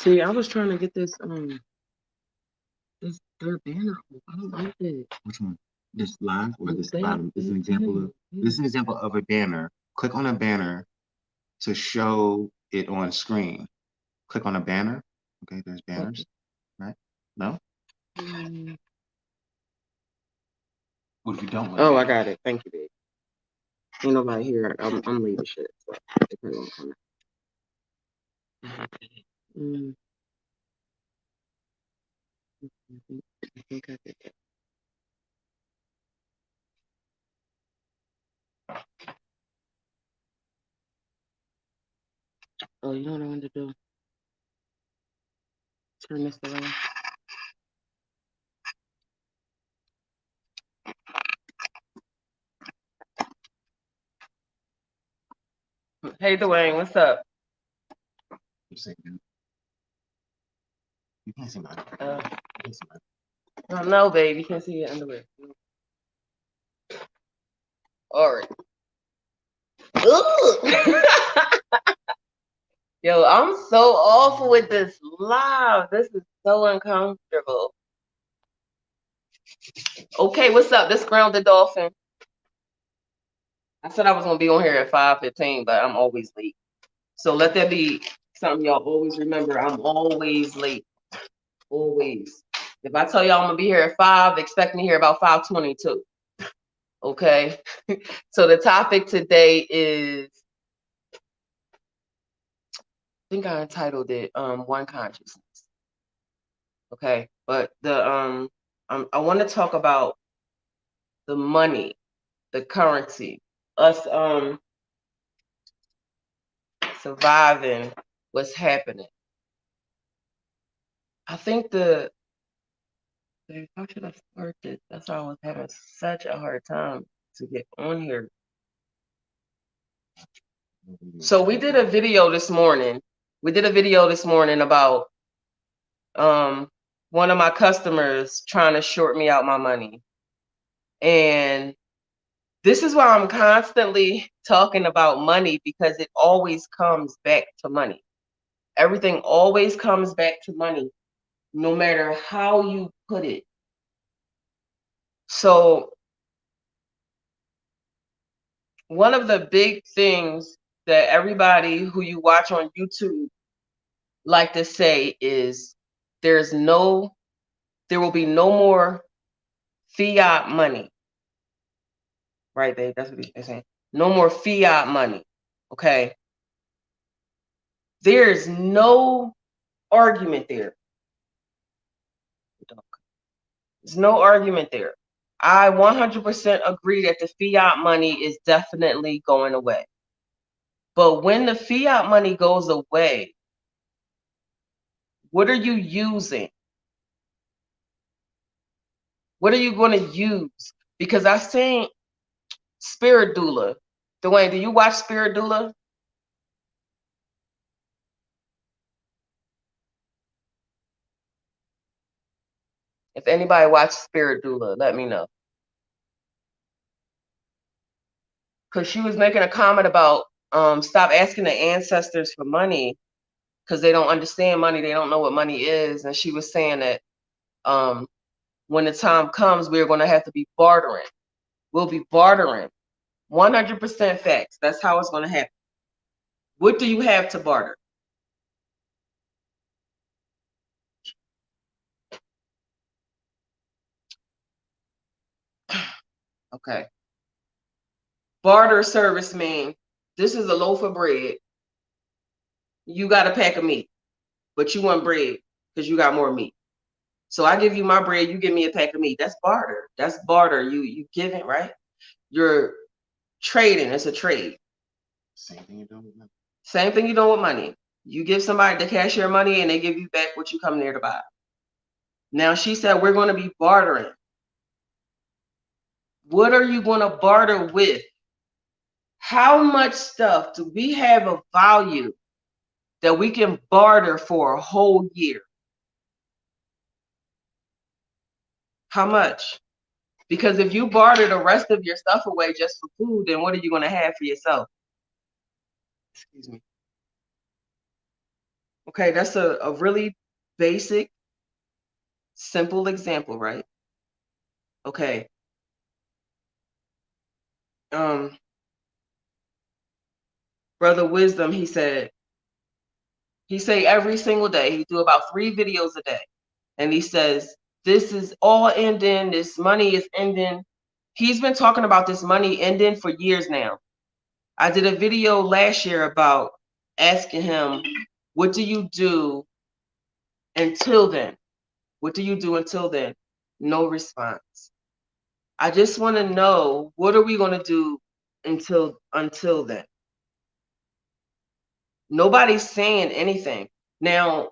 See, I was trying to get this their banner. I don't like that. Which one? This live or this They bottom? This is they an example of this is an example of a banner. Click on a banner to show it on screen. Click on a banner. Okay, there's banners, right? No? mm. What if you don't want Oh, I banners? got it. Thank you, babe. Ain't nobody here. I'm leaving shit. So they probably won't come out. Mm, I think I did that. Oh, you know what I want to do? Turn this around. Hey, Dwayne, what's up? You say no. You can't see mine. Uh, You can't see mine. oh, no, babe, you can't see your underwear. All right. Yo, I'm so awful with this live. This is so uncomfortable. Okay, what's up? This Grounded Dolphin. I said I was gonna be on here at 5:15, but I'm always late. So let that be something y'all always remember. I'm always late. Always. If I tell y'all I'm gonna be here at 5, expect me here about 5:22. Okay. So the topic today is, I think I entitled it One Consciousness. Okay. But I want to talk about the money, the currency, us surviving what's happening. I think how should I start this? That's why I was having such a hard time to get on here. So we did a video this morning. We did a video this morning about one of my customers trying to short me out my money. And this is why I'm constantly talking about money, because it always comes back to money. Everything always comes back to money, no matter how you put it. So one of the big things that everybody who you watch on YouTube like to say is there will be no more fiat money. Right, babe? That's what they're saying. No more fiat money. Okay. There's no argument there. There's no argument there. I 100% agree that the fiat money is definitely going away. But when the fiat money goes away, what are you using? What are you going to use? Because I seen Spirit Doula. Dwayne, do you watch Spirit Doula? If anybody watched Spirit Doula, let me know. Because she was making a comment about stop asking the ancestors for money because they don't understand money. They don't know what money is. And she was saying that when the time comes, we're going to have to be bartering. We'll be bartering. 100% facts. That's how it's going to happen. What do you have to barter? Okay. Barter service means this is a loaf of bread. You got a pack of meat, but you want bread because you got more meat. So I give you my bread, you give me a pack of meat. That's barter. That's barter. You give it, right? You're trading. It's a trade. Same thing you're doing with money. Same thing you do with money. You give somebody the cashier money and they give you back what you come there to buy. Now she said we're going to be bartering. What are you going to barter with? How much stuff do we have of value that we can barter for a whole year? How much? Because if you barter the rest of your stuff away just for food, then what are you going to have for yourself? Excuse me. Okay, that's a really basic, simple example, right? Okay. Brother Wisdom, he say every single day, he do about 3 videos a day. And he says, this is all ending, this money is ending. He's been talking about this money ending for years now. I did a video last year about asking him, what do you do until then? What do you do until then? No response. I just want to know, what are we going to do until then? Nobody's saying anything. Now,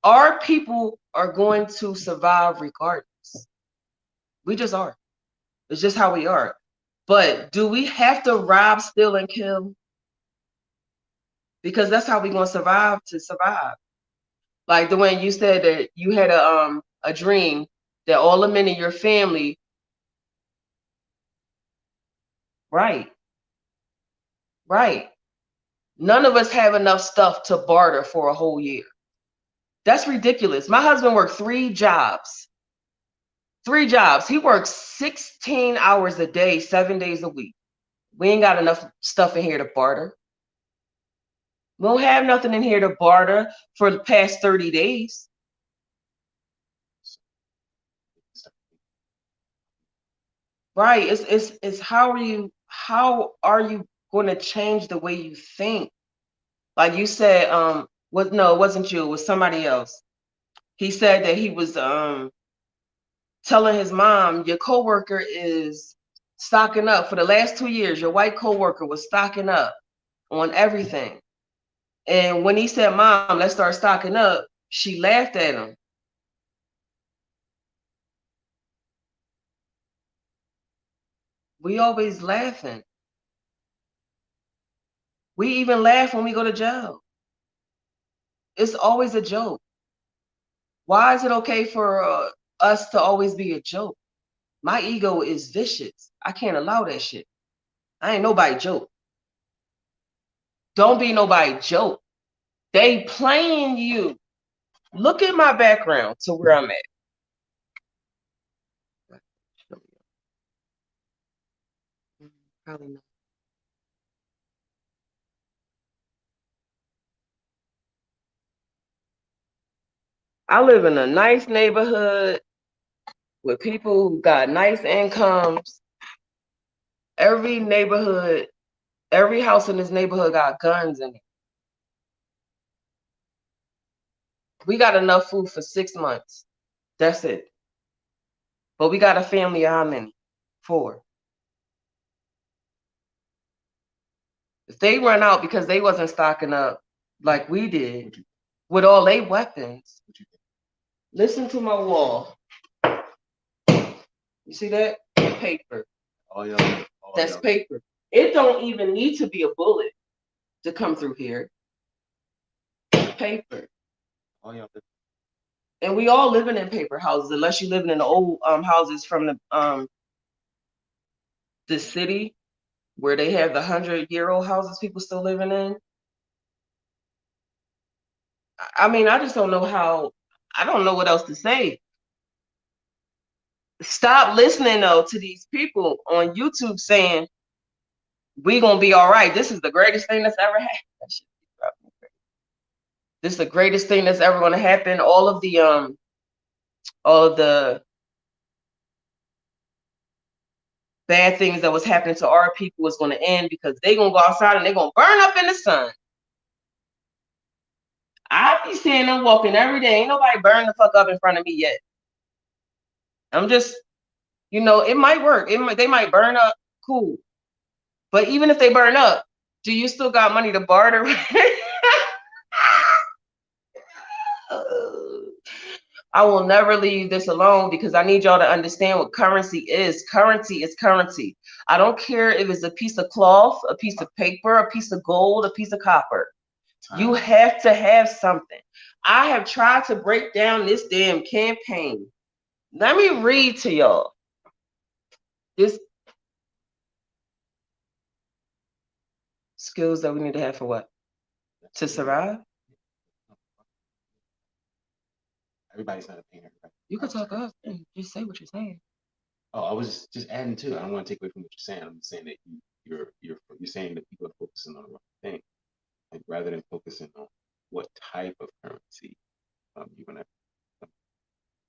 our people are going to survive regardless. We just are. It's just how we are. But do we have to rob, steal, and kill? Because that's how we're going to survive. Like the way you said that you had a dream that all the men in your family, right, right. None of us have enough stuff to barter for a whole year. That's ridiculous. My husband worked 3 jobs. 3 jobs. He works 16 hours a day, 7 days a week. We ain't got enough stuff in here to barter. We don't have nothing in here to barter for the past 30 days. Right. It's how are you going to change the way you think? Like you said, no, it wasn't you, it was somebody else. He said that he was telling his mom, your coworker is stocking up for the last 2 years. Your white coworker was stocking up on everything. And when he said, Mom, let's start stocking up, she laughed at him. We always laughing. We even laugh when we go to jail. It's always a joke. Why is it okay for us to always be a joke? My ego is vicious. I can't allow that shit. I ain't nobody joke. Don't be nobody joke. They playing you. Look at my background to where I'm at. Probably not. I live in a nice neighborhood with people who got nice incomes. Every neighborhood, every house in this neighborhood got guns in it. We got enough food for 6 months. That's it. But we got a family of how many? 4. If they run out because they wasn't stocking up like we did with all their weapons, listen to my wall. You see that? Paper. Oh, yeah. That's paper. It don't even need to be a bullet to come through here. Paper. Oh, yeah. And we all living in paper houses, unless you're living in the old houses from the city where they have the 100-year-old houses people still living in. I mean, I just don't know how. I don't know what else to say. Stop listening though to these people on YouTube saying we gonna be all right. This is the greatest thing that's ever happened. This is the greatest thing that's ever gonna happen. All of the bad things that was happening to our people was gonna end because they gonna go outside and they gonna burn up in the sun. I be seeing them walking every day. Ain't nobody burn the fuck up in front of me yet. I'm just, it might work. They might burn up. Cool. But even if they burn up, do you still got money to barter? I will never leave this alone because I need y'all to understand what currency is. Currency is currency. I don't care if it's a piece of cloth, a piece of paper, a piece of gold, a piece of copper. You have to have something. I have tried to break down this damn campaign. Let me read to y'all. This skills that we need to have for what? To survive? Everybody's not a painter. You can talk up and just say what you're saying. Oh, I was just adding to it. I don't want to take away from what you're saying. I'm saying that you're saying that people are focusing on the wrong thing. Like rather than focusing on what type of currency you're gonna,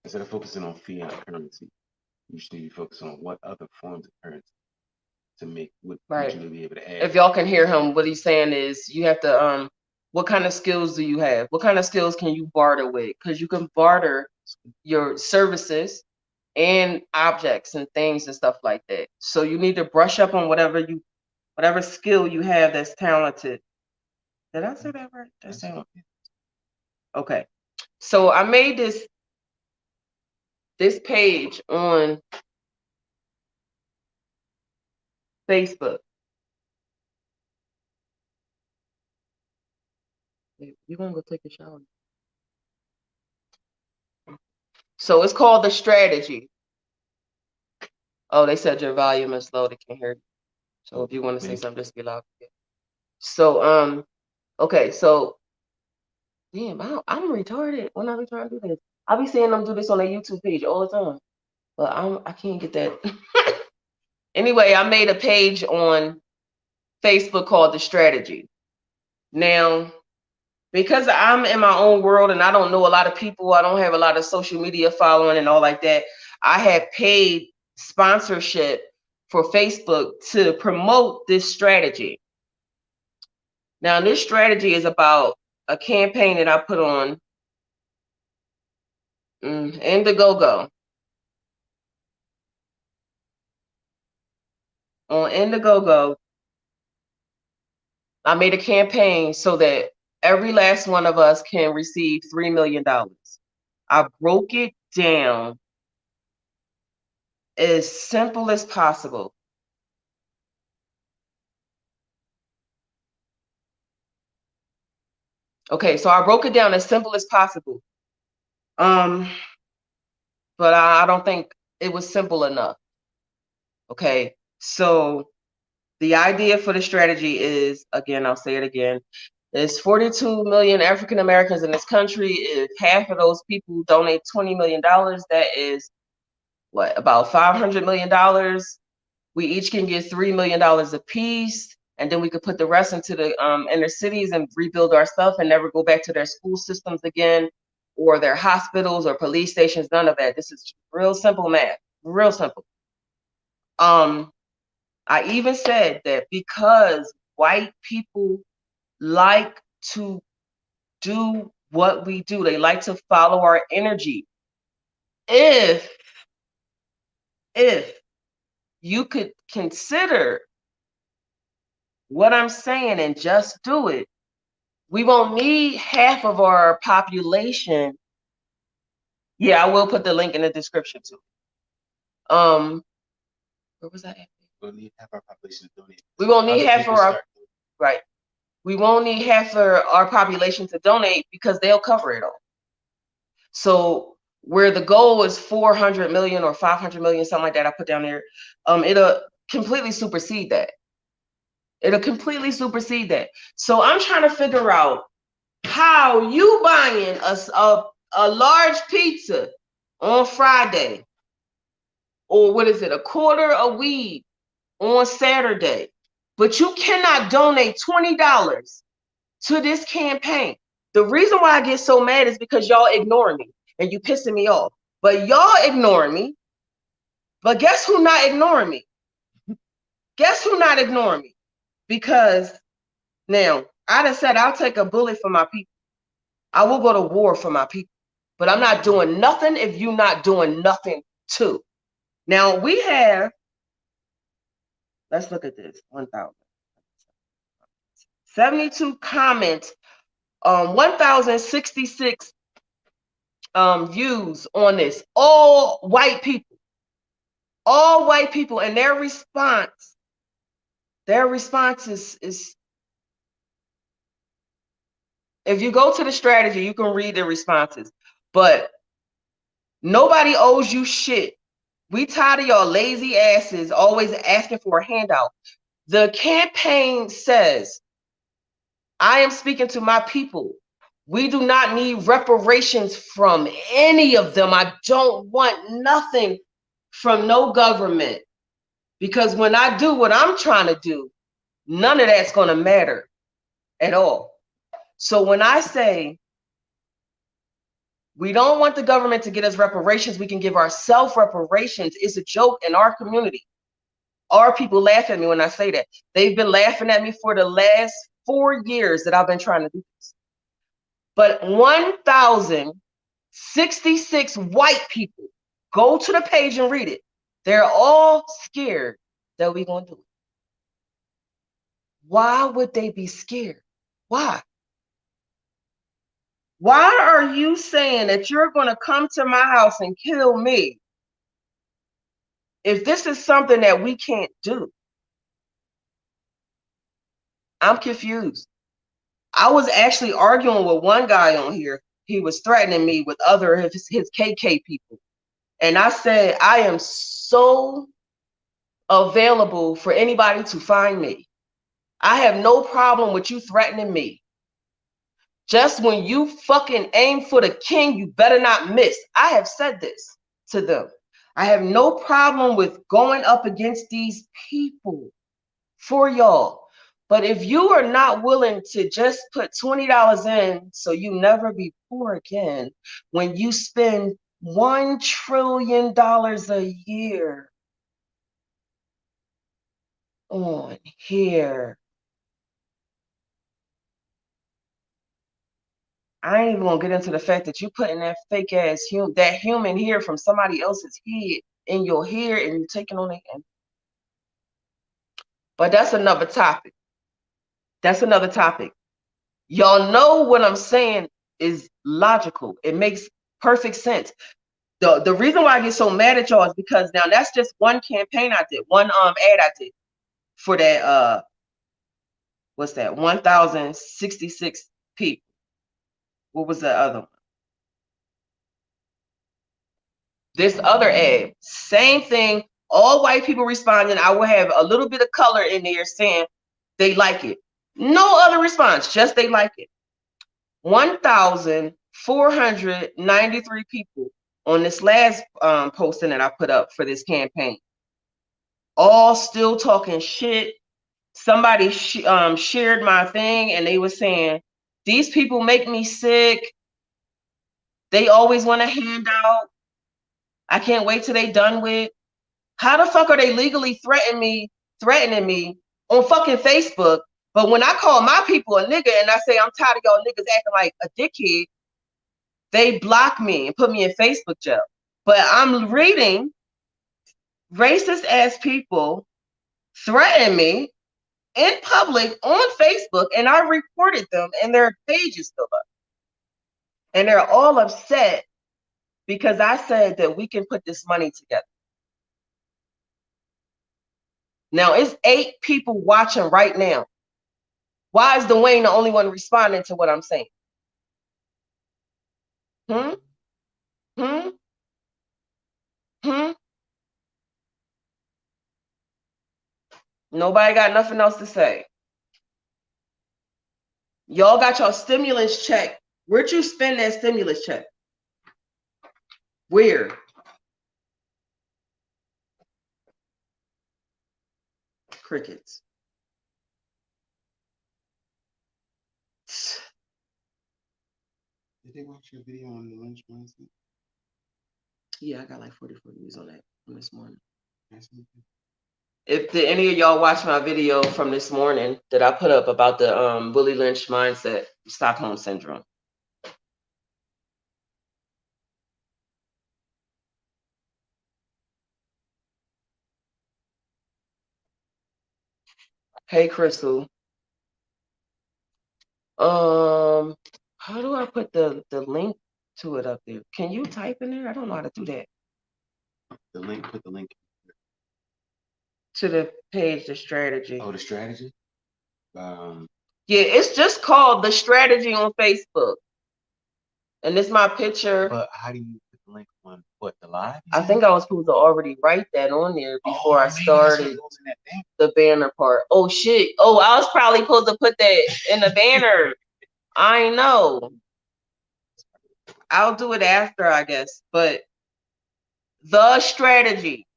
instead of focusing on fiat currency, you should be focusing on what other forms of currency to make would you be able to add. If y'all can hear him, what he's saying is you have to what kind of skills do you have? What kind of skills can you barter with? Because you can barter your services and objects and things and stuff like that. So you need to brush up on whatever skill you have that's talented. Did I say that right? That sound okay. So I made this page on Facebook. You want to go take a shower? So it's called The Strategy. Oh, they said your volume is low. They can't hear you. So if you want to say something, just be loud. So okay. So damn, I'm retarded when I be trying to do this. I be seeing them do this on their YouTube page all the time, but I can't get that. Anyway, I made a page on Facebook called The Strategy. Now, because I'm in my own world and I don't know a lot of people, I don't have a lot of social media following and all like that, I had paid sponsorship for Facebook to promote this strategy. Now, this strategy is about a campaign that I put on Indiegogo. On Indiegogo, I made a campaign so that every last one of us can receive $3 million. I broke it down as simple as possible. Okay, so I broke it down as simple as possible. But I don't think it was simple enough. Okay, so the idea for the strategy is, again, I'll say it again, there's 42 million African Americans in this country. If half of those people donate $20 million, that is what, about $500 million. We each can get $3 million a piece, and then we could put the rest into the inner cities and rebuild our stuff and never go back to their school systems again, or their hospitals or police stations. None of that. This is real simple math. Real simple. I even said that because white people like to do what we do, they like to follow our energy. If you could consider what I'm saying and just do it, we won't need half of our population. Yeah, I will put the link in the description too. Where was I at? We'll need half our population to donate. We won't need half of our right. We won't need half of our population to donate because they'll cover it all. So where the goal is 400 million or 500 million, something like that, I put down there, it'll completely supersede that. It'll completely supersede that. So I'm trying to figure out how you buying a large pizza on Friday, or what is it, a quarter of weed on Saturday, but you cannot donate $20 to this campaign. The reason why I get so mad is because y'all ignoring me and you pissing me off. But y'all ignoring me. But guess who not ignoring me? Guess who not ignoring me? Because now I done said I'll take a bullet for my people. I will go to war for my people. But I'm not doing nothing if you're not doing nothing too. Now we have, let's look at this, 1,072 comments, 1,066 views on this. All white people, and their response is if you go to the strategy, you can read the responses, but nobody owes you shit. We tired of y'all lazy asses always asking for a handout. The campaign says I am speaking to my people. We do not need reparations from any of them. I don't want nothing from no government, because when I do what I'm trying to do, none of that's going to matter at all. So when I say we don't want the government to get us reparations, we can give ourselves reparations, it's a joke in our community. Our people laugh at me when I say that. They've been laughing at me for the last 4 years that I've been trying to do this. But 1,066 white people, go to the page and read it. They're all scared that we're going to do it. Why would they be scared? Why? Why are you saying that you're going to come to my house and kill me if this is something that we can't do? I'm confused. I was actually arguing with one guy on here. He was threatening me with other his KK people. And I said, I am so available for anybody to find me. I have no problem with you threatening me. Just when you fucking aim for the king, you better not miss. I have said this to them. I have no problem with going up against these people for y'all. But if you are not willing to just put $20 in so you never be poor again, when you spend $1 trillion a year on here, I ain't even gonna get into the fact that you putting that fake ass human hair from somebody else's head in your hair and you're taking on it. But that's another topic. That's another topic. Y'all know what I'm saying is logical. It makes perfect sense. The reason why I get so mad at y'all is because now that's just one campaign I did, one ad I did for that what's that, 1,066 people. What was the other one? This other ad, same thing, all white people responding. I will have a little bit of color in there saying they like it. No other response, just they like it. 1,493 people on this last posting that I put up for this campaign. All still talking shit. Somebody shared my thing and they were saying, these people make me sick. They always want a handout. I can't wait till they done with. How the fuck are they legally threatening me on fucking Facebook? But when I call my people a nigga and I say I'm tired of y'all niggas acting like a dickhead, they block me and put me in Facebook jail. But I'm reading racist ass people threaten me in public on Facebook, and I reported them and their page is still up. And they're all upset because I said that we can put this money together. Now it's 8 people watching right now. Why is Dwayne the only one responding to what I'm saying? Hmm? Nobody got nothing else to say. Y'all got your stimulus check. Where'd you spend that stimulus check? Where? Crickets. Did they watch your video on the lunch mindset? Yeah, I got like 44 views on that from this morning. Nice. If any of y'all watch my video from this morning that I put up about the Willie Lynch mindset, Stockholm syndrome. Hey, Crystal. How do I put the link to it up there? Can you type in there? I don't know how to do that. The link, put the link to the page, the strategy. Oh, the strategy? Yeah, it's just called The Strategy on Facebook. And it's my picture. But how do you put the link on what, the live? I think I was supposed to already write that on there before I started the banner part. Oh shit. Oh, I was probably supposed to put that in the banner. I know. I'll do it after, I guess. But the strategy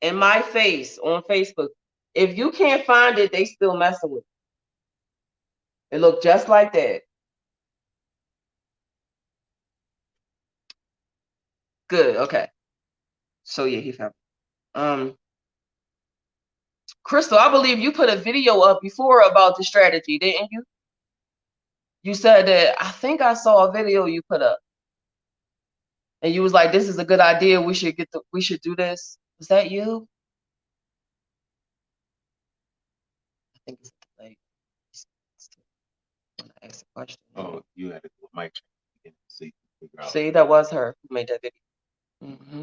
in my face on Facebook. If you can't find it, they still messing with it. It looked just like that. Good. Okay. So yeah, he found it. Crystal, I believe you put a video up before about the strategy, didn't you? You said that I think I saw a video you put up. And you was like, this is a good idea. We should do this. Was that you? I think it's like ask a question. Oh, you had to do a mic check. See, that was her who made that video. Mm-hmm.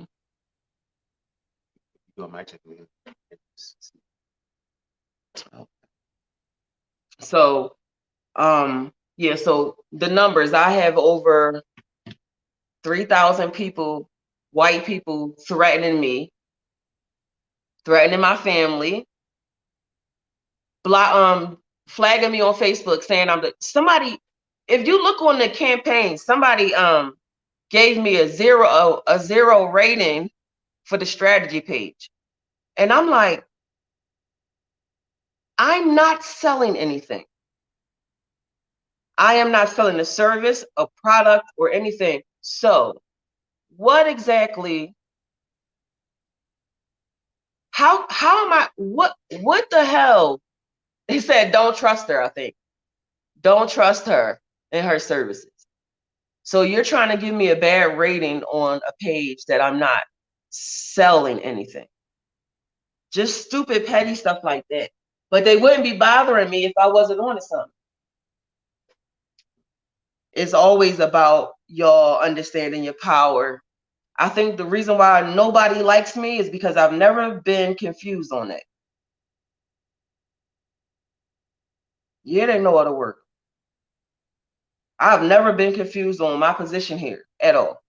Do a mic check. So, yeah, so the numbers, I have over 3,000 people, white people threatening me, threatening my family, flagging me on Facebook saying somebody. If you look on the campaign, somebody gave me a zero rating for the strategy page. And I'm like, I'm not selling anything. I am not selling a service, a product, or anything. So what exactly, how am I, what the hell? He said, don't trust her, I think. Don't trust her and her services. So you're trying to give me a bad rating on a page that I'm not selling anything. Just stupid, petty stuff like that. But they wouldn't be bothering me if I wasn't on to something. It's always about y'all understanding your power. I think the reason why nobody likes me is because I've never been confused on that. Yeah, they know how to work. I've never been confused on my position here at all.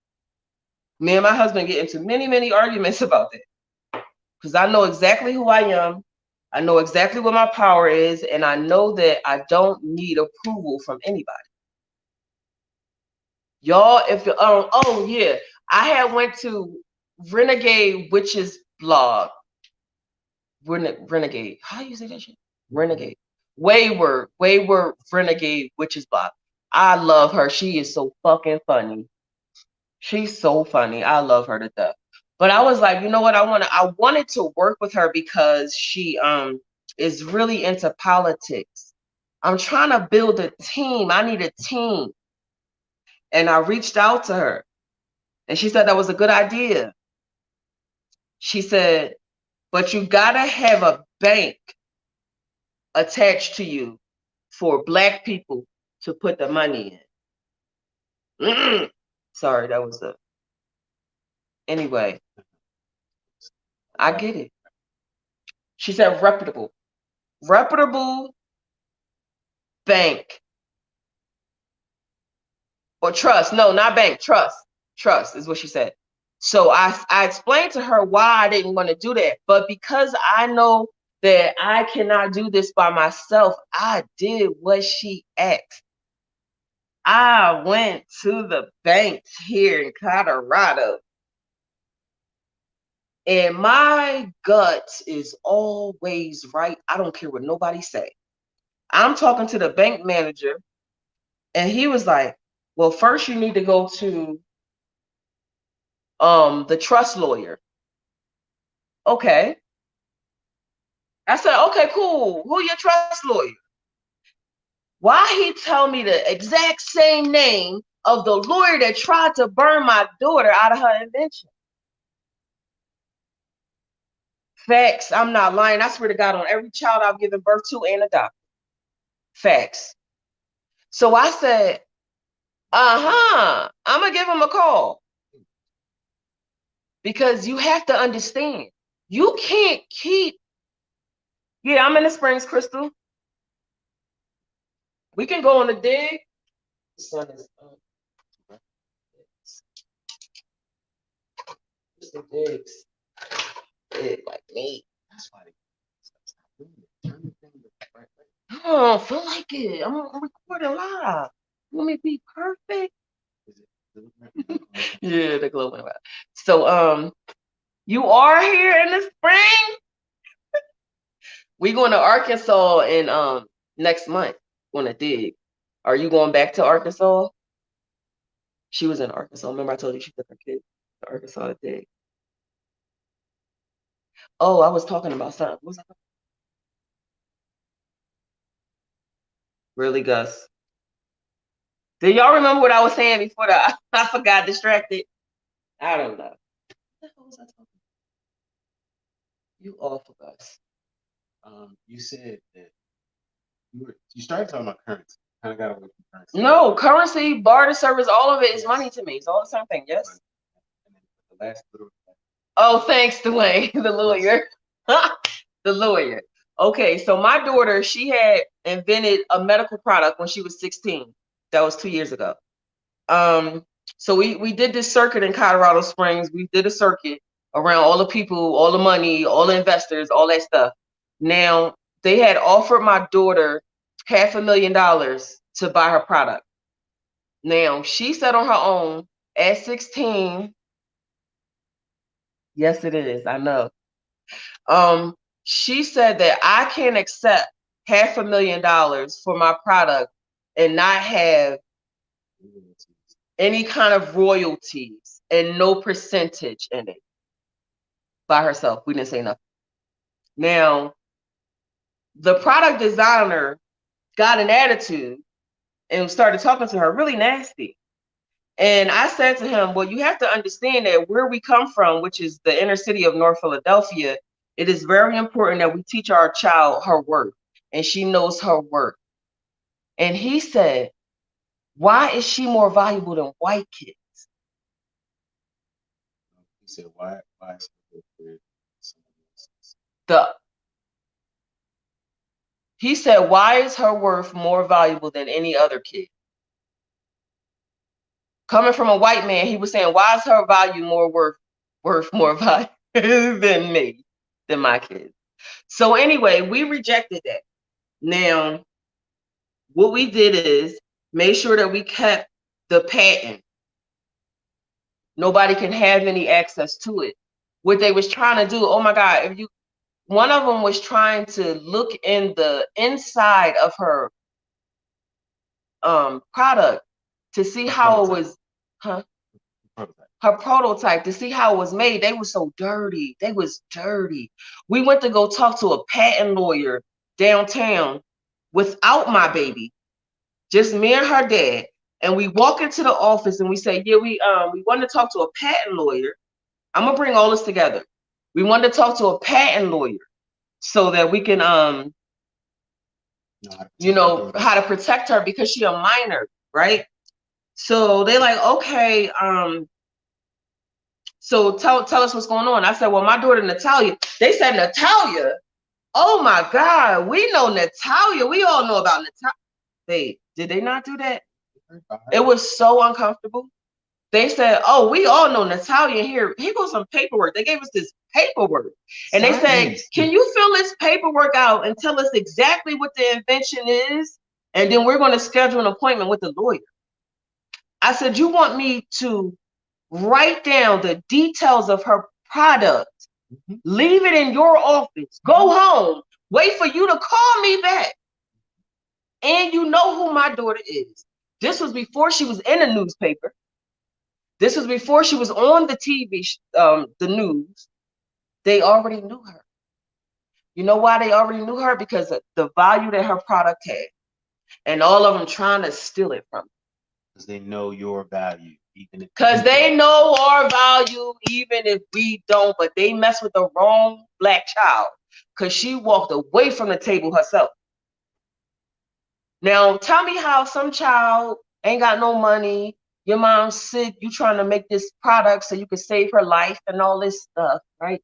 Me and my husband get into many, many arguments about that. Because I know exactly who I am. I know exactly what my power is. And I know that I don't need approval from anybody. Y'all, if you oh yeah, I had went to Renegade Witches blog. Renegade. How do you say that shit? Renegade. Wayward Renegade Witches blog. I love her. She is so fucking funny. She's so funny. I love her to death. But I was like, you know what? I wanted to work with her because she is really into politics. I'm trying to build a team. I need a team. And I reached out to her. And she said that was a good idea. She said, but you gotta have a bank attached to you for Black people to put the money in. Sorry, that was a. Anyway, I get it. She said reputable bank or trust. No, not bank. Trust is what she said. So I explained to her why I didn't want to do that. But because I know that I cannot do this by myself, I did what she asked. I went to the bank here in Colorado. And my gut is always right. I don't care what nobody say. I'm talking to the bank manager, and he was like, well, first you need to go to the trust lawyer. Okay. I said, okay, cool. Who your trust lawyer? Why he tell me the exact same name of the lawyer that tried to burn my daughter out of her invention? Facts. I'm not lying. I swear to God, on every child I've given birth to and adopted. Facts. So I said, I'm going to give him a call. Because you have to understand, you can't keep. Yeah, I'm in the Springs, Crystal. We can go on the dig. The sun is Mr. Diggs. Big like me. That's why they stop doing it. Turn the thing the right way. I don't feel like it. I'm recording live. You want me to be perfect? Is it right? Yeah, the glow went out. So you are here in the spring? We going to Arkansas in next month. Going to dig. Are you going back to Arkansas? She was in Arkansas. Remember I told you she took her kid to Arkansas to dig. Oh, I was talking about something. What was I talking? Really, Gus? Do y'all remember what I was saying before that? I forgot distracted. I don't know. What the hell was I talking? You awful, Gus. You said that you started talking about currency. Kind of got away from currency. No, currency, barter service, all of it is money to me. It's all the same thing. Yes. And then the last little. Oh, thanks, Dwayne, the lawyer. The lawyer. Okay, so my daughter, she had invented a medical product when she was 16. That was 2 years ago. So we did this circuit in Colorado Springs. We did a circuit around all the people, all the money, all the investors, all that stuff. Now, they had offered my daughter $500,000 to buy her product. Now, she said on her own at 16, yes, it is, I know. She said that I can't accept $500,000 for my product and not have any kind of royalties and no percentage in it by herself. We didn't say nothing. Now, the product designer got an attitude and started talking to her really nasty. And I said to him, well, you have to understand that where we come from, which is the inner city of North Philadelphia, it is very important that we teach our child her worth and she knows her worth. And he said, why is she more valuable than white kids? He said, why is it for someone else's? He said, why is her worth more valuable than any other kid? Coming from a white man, he was saying, why is her value more worth more value than me, than my kids? So anyway, we rejected that. Now, what we did is make sure that we kept the patent. Nobody can have any access to it. What they was trying to do, oh my God, one of them was trying to look in the inside of her product to see how it was, her prototype, to see how it was made. They were so dirty. They was dirty. We went to go talk to a patent lawyer downtown without my baby, just me and her dad. And we walk into the office and we say, yeah, we want to talk to a patent lawyer. I'm gonna bring all this together. We wanted to talk to a patent lawyer so that we can how to protect her because she's a minor, right? So they're like, okay, so tell us what's going on. I said, well, my daughter Natalia. They said Natalia. Oh my God, we know Natalia. We all know about Natalia. Did they not do that? It was so uncomfortable. They said, oh, we all know Natalia here. Here goes some paperwork. They gave us this paperwork. And they said, can you fill this paperwork out and tell us exactly what the invention is? And then we're going to schedule an appointment with the lawyer. I said, you want me to write down the details of her product, leave it in your office, go home, wait for you to call me back. And you know who my daughter is. This was before she was in a newspaper. This was before she was on the TV, the news. They already knew her. You know why they already knew her? Because of the value that her product had. And all of them trying to steal it from her. Because they know your value. Because they know our value even if we don't, but they mess with the wrong black child. Because she walked away from the table herself. Now, tell me how some child ain't got no money, your mom's sick, you trying to make this product so you can save her life and all this stuff, right?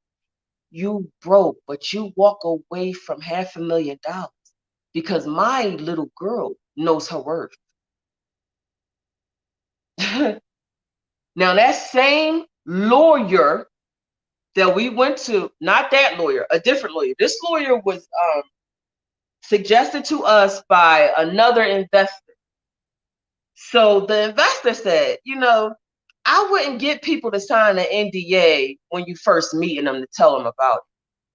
You broke, but you walk away from $500,000 because my little girl knows her worth. Now, that same lawyer that we went to, not that lawyer, a different lawyer. This lawyer was suggested to us by another investor. So the investor said, you know, I wouldn't get people to sign an NDA when you first meeting them to tell them about it.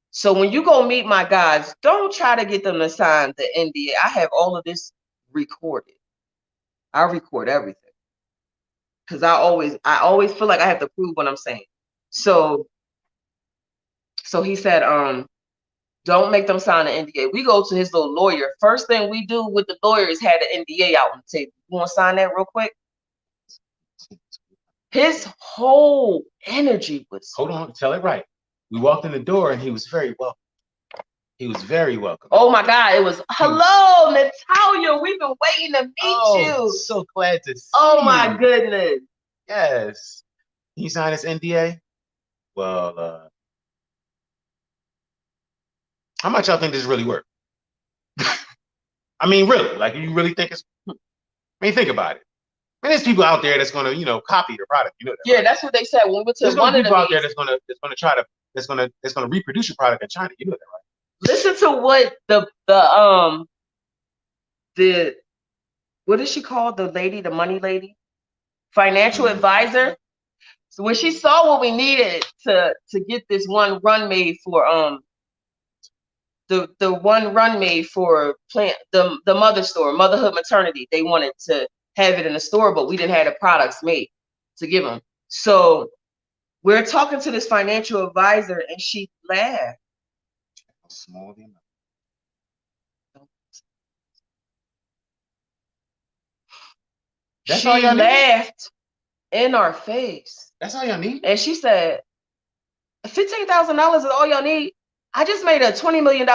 So when you go meet my guys, don't try to get them to sign the NDA. I have all of this recorded. I record everything because I always feel like I have to prove what I'm saying. So he said, don't make them sign an NDA. We go to his little lawyer. First thing we do with the lawyer is have the NDA out on the table. You want to sign that real quick? His whole energy was. Hold on, tell it right. We walked in the door and he was very welcome. He was very welcome. Oh my God! It was, hello, Natalia. We've been waiting to meet you. So glad to see you. Oh my goodness. Yes. Can you sign this NDA? Well, how much y'all think this really worth? I mean, really, like, you really think it's? I mean, think about it. I mean, there's people out there that's gonna, copy your product. You know that. Yeah, right? that's what they said when we went to there's one of the people out there meetings. that's gonna reproduce your product in China. You know that, right? Listen to what the what is she called? The lady, the money lady, financial advisor. So when she saw what we needed to get this one run made for the one run made for the mother store, Motherhood Maternity, they wanted to have it in the store, but we didn't have the products made to give them. So we're talking to this financial advisor, and she laughed. How small the amount. She laughed in our face. That's all y'all need? And she said, $15,000 is all y'all need? I just made a $20 million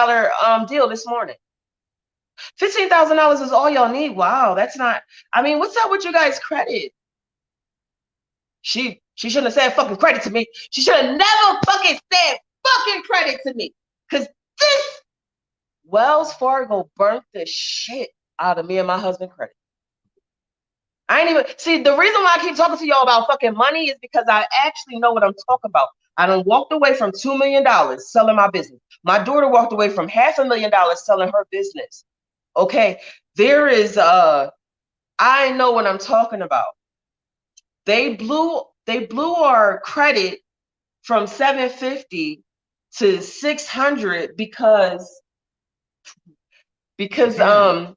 deal this morning. $15,000 is all y'all need. Wow, that's not. I mean, what's up with you guys' credit? She shouldn't have said fucking credit to me. She should have never fucking said fucking credit to me. Because this Wells Fargo burnt the shit out of me and my husband credit. I ain't even see, the reason why I keep talking to y'all about fucking money is because I actually know what I'm talking about. I done walked away from $2 million selling my business. My daughter walked away from $500,000 selling her business. Okay, there is I know what I'm talking about. They blew our credit from 750 to 600 because they can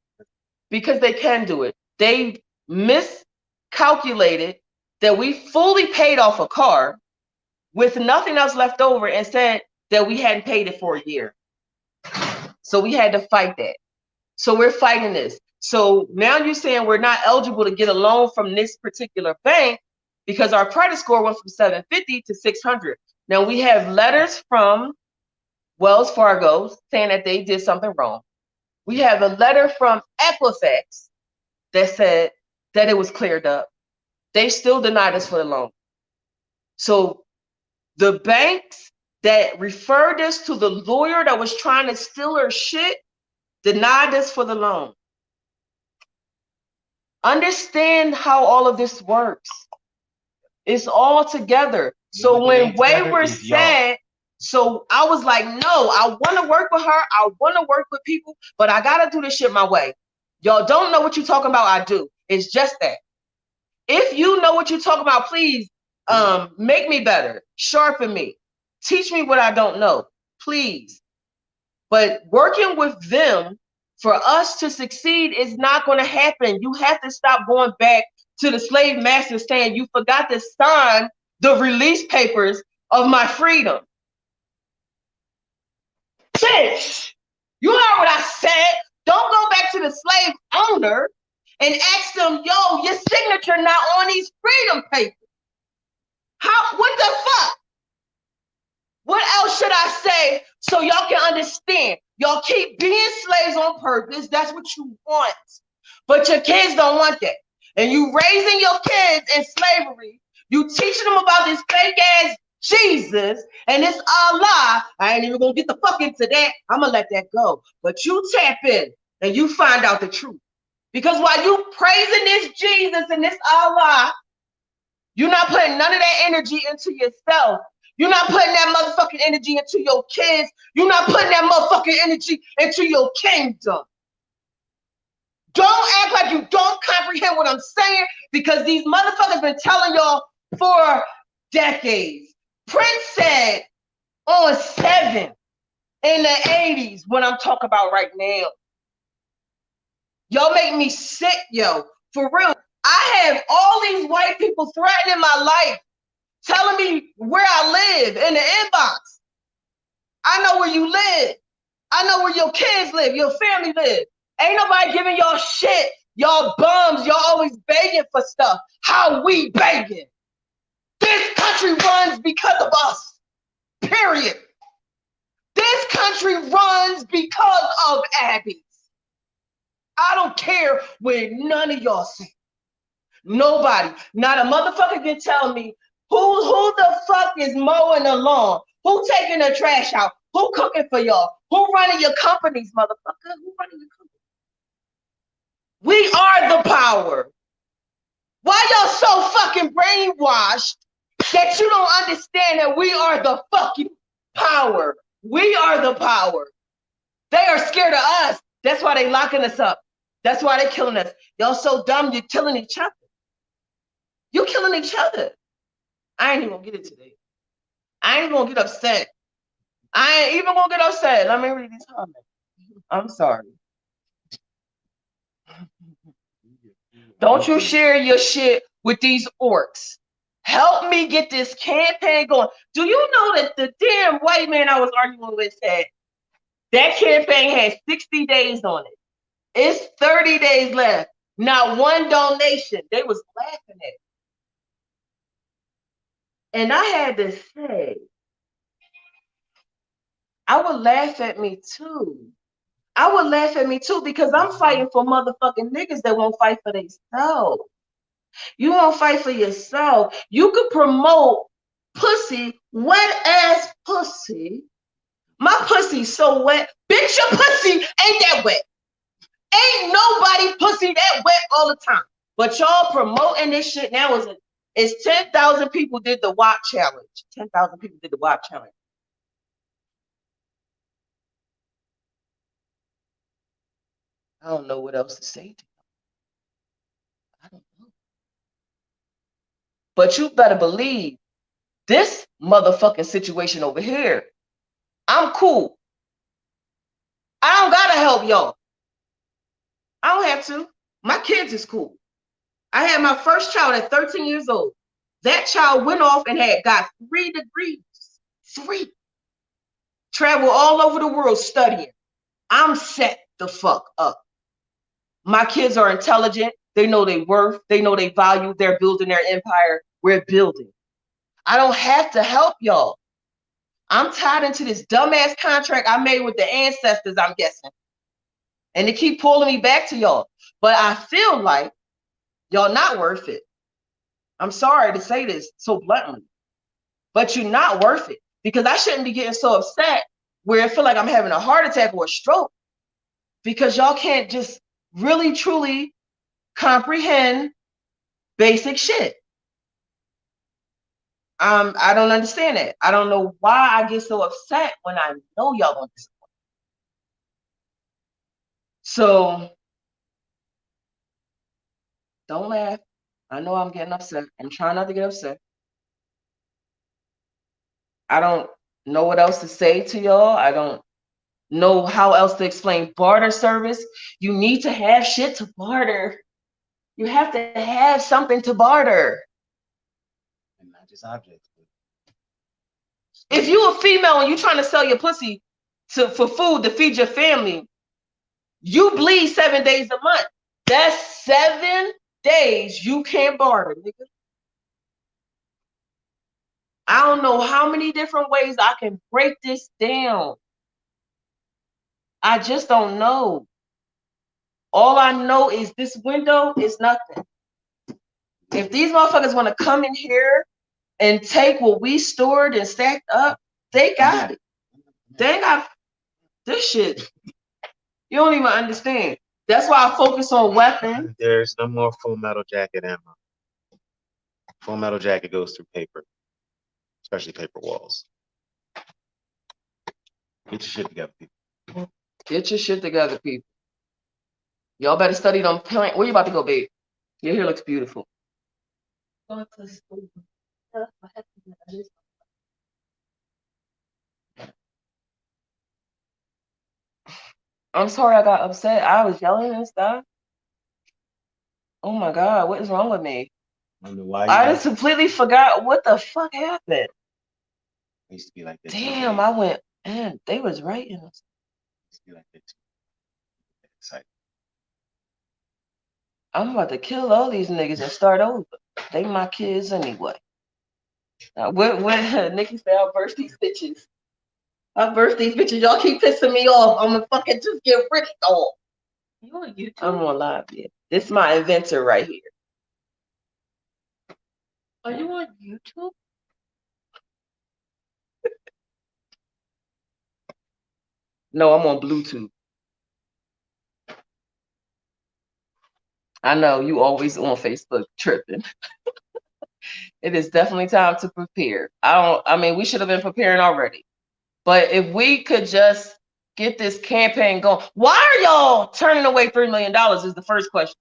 do it. They miscalculated that we fully paid off a car with nothing else left over and said that we hadn't paid it for a year. So we had to fight that. So we're fighting this. So now you're saying we're not eligible to get a loan from this particular bank because our credit score went from 750 to 600. Now we have letters from Wells Fargo saying that they did something wrong. We have a letter from Equifax that said that it was cleared up. They still denied us for the loan. So the banks that referred us to the lawyer that was trying to steal her shit denied us for the loan. Understand how all of this works. It's all together. So when Wayward said, so I was like, no, I want to work with her. I want to work with people, but I got to do this shit my way. Y'all don't know what you're talking about. I do. It's just that. If you know what you're talking about, please make me better. Sharpen me. Teach me what I don't know. Please. But working with them for us to succeed is not going to happen. You have to stop going back to the slave master saying you forgot to sign the release papers of my freedom. Bitch, you heard what I said. Don't go back to the slave owner and ask them, yo, your signature not on these freedom papers. What the fuck? What else should I say so y'all can understand? Y'all keep being slaves on purpose. That's what you want. But your kids don't want that. And you raising your kids in slavery. You teaching them about this fake ass Jesus and this Allah. I ain't even gonna get the fuck into that. I'm gonna let that go. But you tap in and you find out the truth. Because while you praising this Jesus and this Allah, you're not putting none of that energy into yourself. You're not putting that motherfucking energy into your kids. You're not putting that motherfucking energy into your kingdom. Don't act like you don't comprehend what I'm saying, because these motherfuckers been telling y'all for decades. Prince said on 7 in the 80s, what I'm talking about right now. Y'all make me sick, yo. For real. I have all these white people threatening my life, telling me where I live in the inbox. I know where you live. I know where your kids live, your family live. Ain't nobody giving y'all shit. Y'all bums, y'all always begging for stuff. How we begging? This country runs because of us. Period. This country runs because of Abby. I don't care what none of y'all say. Nobody, not a motherfucker can tell me who the fuck is mowing the lawn, who taking the trash out, who cooking for y'all, who running your companies, motherfucker, who running your company? We are the power. Why y'all so fucking brainwashed that you don't understand that we are the fucking power? We are the power. They are scared of us. That's why they locking us up. That's why they killing us. Y'all so dumb, you're killing each other. You're killing each other. I ain't even gonna get it today. I ain't even gonna get upset. I ain't even gonna get upset. Let me read these comments. I'm sorry. Don't you share your shit with these orcs. Help me get this campaign going. Do you know that the damn white man I was arguing with said that campaign has 60 days on it? It's 30 days left. Not one donation. They was laughing at it. And I had to say, I would laugh at me too. I would laugh at me too, because I'm fighting for motherfucking niggas that won't fight for themselves. You won't fight for yourself. You could promote pussy, wet ass pussy. My pussy's so wet. Bitch, your pussy ain't that wet. Ain't nobody pussy that wet all the time. But y'all promoting this shit now is 10,000 people did the WAP challenge. 10,000 people did the WAP challenge. I don't know what else to say to you. I don't know. But you better believe this motherfucking situation over here, I'm cool. I don't gotta help y'all. I don't have to. My kids is cool. I had my first child at 13 years old. That child went off and got 3 degrees. 3. Travel all over the world studying. I'm set the fuck up. My kids are intelligent. They know their worth. They know their value. They're building their empire. We're building. I don't have to help y'all. I'm tied into this dumbass contract I made with the ancestors, I'm guessing. And they keep pulling me back to y'all. But I feel like y'all not worth it. I'm sorry to say this so bluntly, but you're not worth it, because I shouldn't be getting so upset where I feel like I'm having a heart attack or a stroke, because y'all can't just really, truly comprehend basic shit. I don't understand that. I don't know why I get so upset when I know y'all want this. So don't laugh. I know I'm getting upset. I'm trying not to get upset. I don't know what else to say to y'all. I don't know how else to explain barter service. You need to have shit to barter. You have to have something to barter. And not just objects. If you a female and you trying to sell your pussy for food to feed your family, you bleed 7 days a month. That's 7 days you can't barter, nigga. I don't know how many different ways I can break this down. I just don't know. All I know is this window is nothing. If these motherfuckers want to come in here and take what we stored and stacked up, they got it. They got this shit. You don't even understand. That's why I focus on weapons. There's no more Full Metal Jacket ammo. Full Metal Jacket goes through paper. especially paper walls. Get your shit together, people. Get your shit together, people. Y'all better study them plant. Where you about to go, babe? Your hair looks beautiful. I'm sorry I got upset. I was yelling and stuff. Oh my God, what is wrong with me? I don't know why I just completely forgot what the fuck happened. I used to be like that. Damn, I went, man, they was right in us. Used to be like that too. Excited. I'm about to kill all these niggas and start over. They my kids anyway. What Nikki said, I'll burst these bitches. I'll burst these bitches. Y'all keep pissing me off. I'm gonna fucking just get rid of all. You on YouTube? I'm on live, yeah. This is my inventor right here. Are you on YouTube? No, I'm on Bluetooth. I know you always on Facebook tripping. It is definitely time to prepare. I mean, we should have been preparing already. But if we could just get this campaign going, why are y'all turning away $3 million is the first question.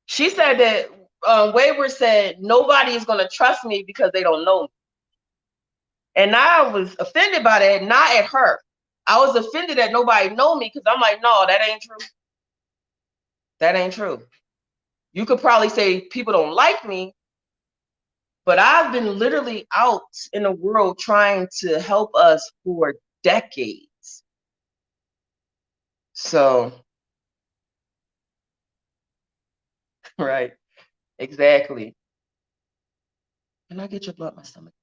She said that Wayward said nobody is going to trust me because they don't know me. And I was offended by that, not at her. I was offended that nobody know me because I'm like, no, that ain't true. That ain't true. You could probably say people don't like me, but I've been literally out in the world trying to help us for decades. So, right, exactly. Can I get your blood in my stomach?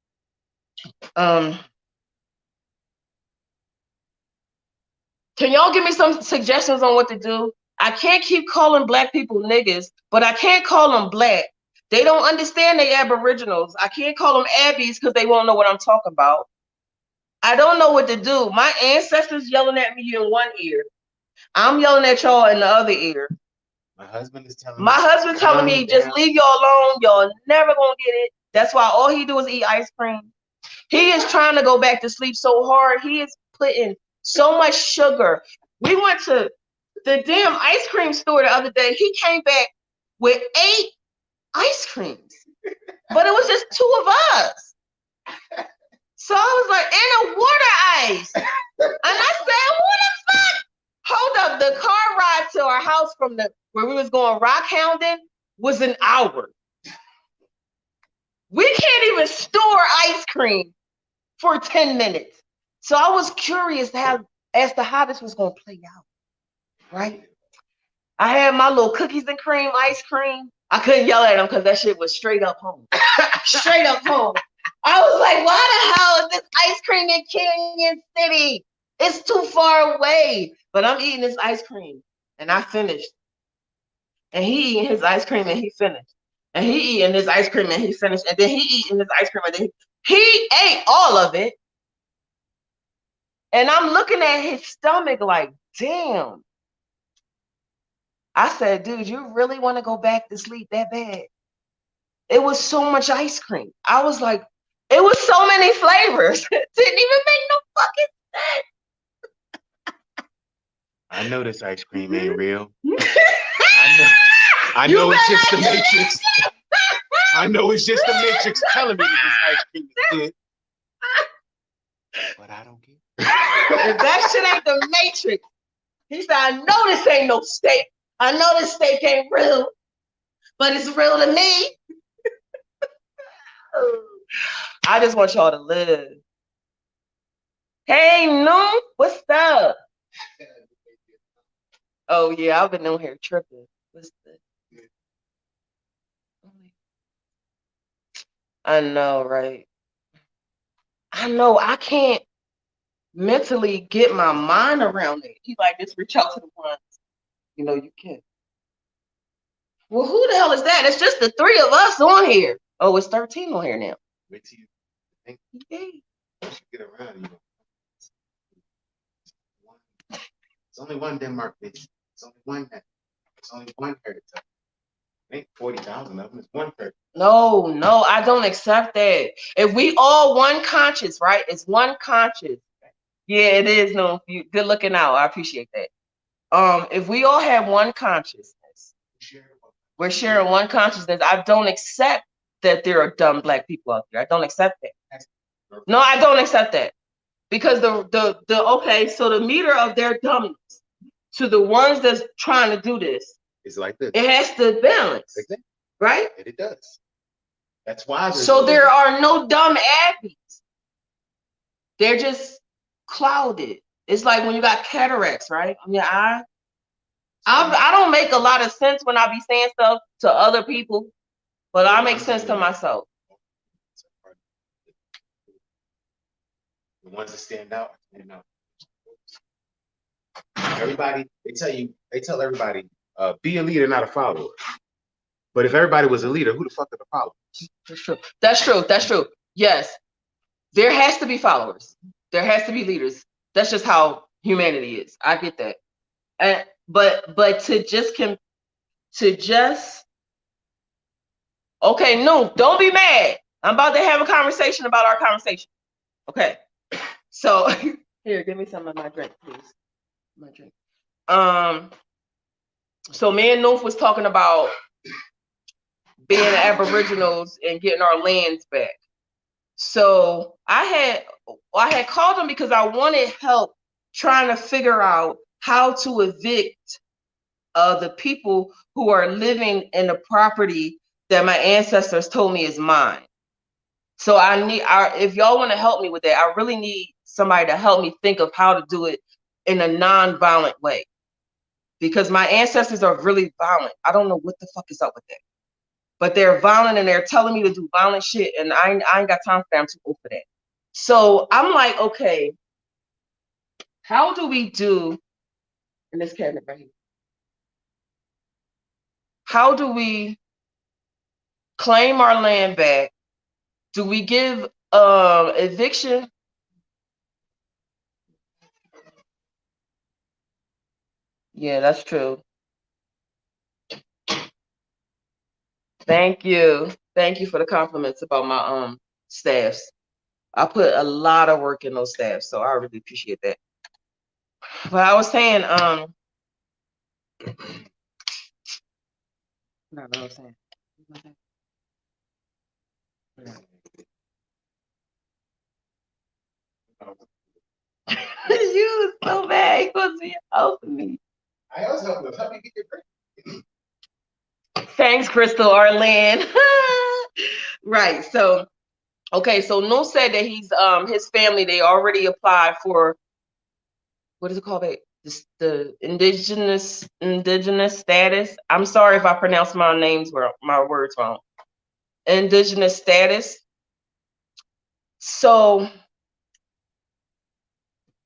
Can y'all give me some suggestions on what to do? I can't keep calling black people niggas, but I can't call them black. They don't understand they aboriginals. I can't call them Abbies because they won't know what I'm talking about. I don't know what to do. My ancestors yelling at me in one ear. I'm yelling at y'all in the other ear. My husband is telling me. My husband telling me just leave y'all alone. Y'all never gonna get it. That's why all he do is eat ice cream. He is trying to go back to sleep so hard. He is putting so much sugar. We went to the damn ice cream store the other day. He came back with 8 ice creams, but it was just 2 of us. So I was like, and a water ice. And I said, what the fuck? Hold up, the car ride to our house from where we was going rock hounding was an hour. We can't even store ice cream for 10 minutes. So I was curious as to how this was gonna play out, right? I had my little cookies and cream ice cream. I couldn't yell at him because that shit was straight up home. Straight up home. I was like, why the hell is this ice cream in Canyon City? It's too far away. But I'm eating this ice cream. And I finished. And he eating his ice cream and he finished. And he eating his ice cream and he finished. And then he eating his ice cream and then he ate all of it. And I'm looking at his stomach like, damn. I said, dude, you really want to go back to sleep that bad? It was so much ice cream. I was like, it was so many flavors. It didn't even make no fucking sense. I know this ice cream ain't real. I know it's just the Matrix. I know it's just the Matrix telling me that this ice cream is good. But I don't care. If that shit ain't the Matrix, he said, I know this ain't no steak. I know this steak ain't real, but it's real to me. I just want y'all to live. Hey, Noom, what's up? Oh, yeah, I've been on here tripping. What's this? I know, right? I know, I can't mentally get my mind around it. He's like, just reach out to the ones. You know, you can. Well, who the hell is that? It's just the 3 of us on here. Oh, it's 13 on here now. Wait till you think Yay. once you get around, you know. It's only one Denmark bitch. It's only one head. It's only one heritage. Ain't 40,000 of them is one person. No, I don't accept that. If we all one conscious, right? It's one conscious. Yeah, it is. No, you good looking out. I appreciate that. If we all have one consciousness, we're sharing one consciousness. I don't accept that there are dumb black people out there. I don't accept that. No, I don't accept that. Because the okay, so the meter of their dumbness to the ones that's trying to do this, It's like this. it has to balance, Exactly. right? And it does. That's why. So there are no dumb athletes. They're just clouded. It's like when you got cataracts, right, on your eye. I don't make a lot of sense when I be saying stuff to other people, but I make sense to myself. The ones that stand out, everybody, they tell everybody, be a leader, not a follower. But if everybody was a leader, who the fuck are the followers? That's true. That's true. Yes. There has to be followers. There has to be leaders. That's just how humanity is. I get that. But to just okay, no, don't be mad. I'm about to have a conversation about our conversation. Okay. So here, give me some of my drink, please. My drink. So me and Noof was talking about being Aboriginals and getting our lands back. So I had called him because I wanted help trying to figure out how to evict the people who are living in the property that my ancestors told me is mine. So if y'all want to help me with that, I really need somebody to help me think of how to do it in a non-violent way. Because my ancestors are really violent. I don't know what the fuck is up with that. But they're violent and they're telling me to do violent shit, and I ain't got time for that. I'm too old for that. So I'm like, okay, how do we do in this cabinet right here? How do we claim our land back? Do we give eviction? Yeah, that's true. Thank you. Thank you for the compliments about my staffs. I put a lot of work in those staffs, so I really appreciate that. But I was saying, no, what I was saying. You so bad. You supposed to be helping me. I also help you. Help you get your break. Thanks, Crystal Arlen. Right. So, okay. So No said that he's his family, they already applied for, what is it called? The indigenous status. I'm sorry if I pronounce my words wrong. Indigenous status. So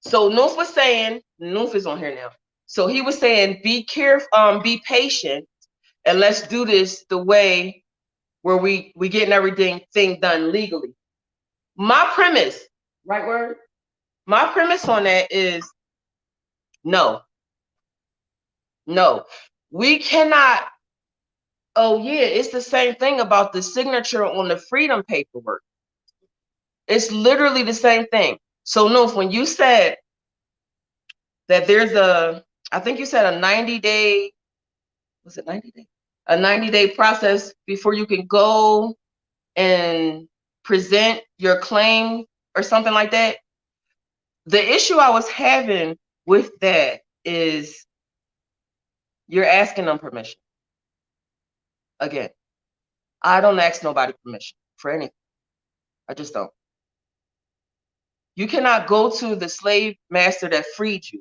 Noof was saying, Noof is on here now. So he was saying, be careful, be patient, and let's do this the way where we getting everything done legally. My premise, right word? My premise on that is no. We cannot. Oh yeah, it's the same thing about the signature on the freedom paperwork. It's literally the same thing. So Noof, when you said that there's I think you said a 90-day, was it 90 days? A 90-day process before you can go and present your claim or something like that. The issue I was having with that is you're asking them permission. Again, I don't ask nobody permission for anything. I just don't. You cannot go to the slave master that freed you.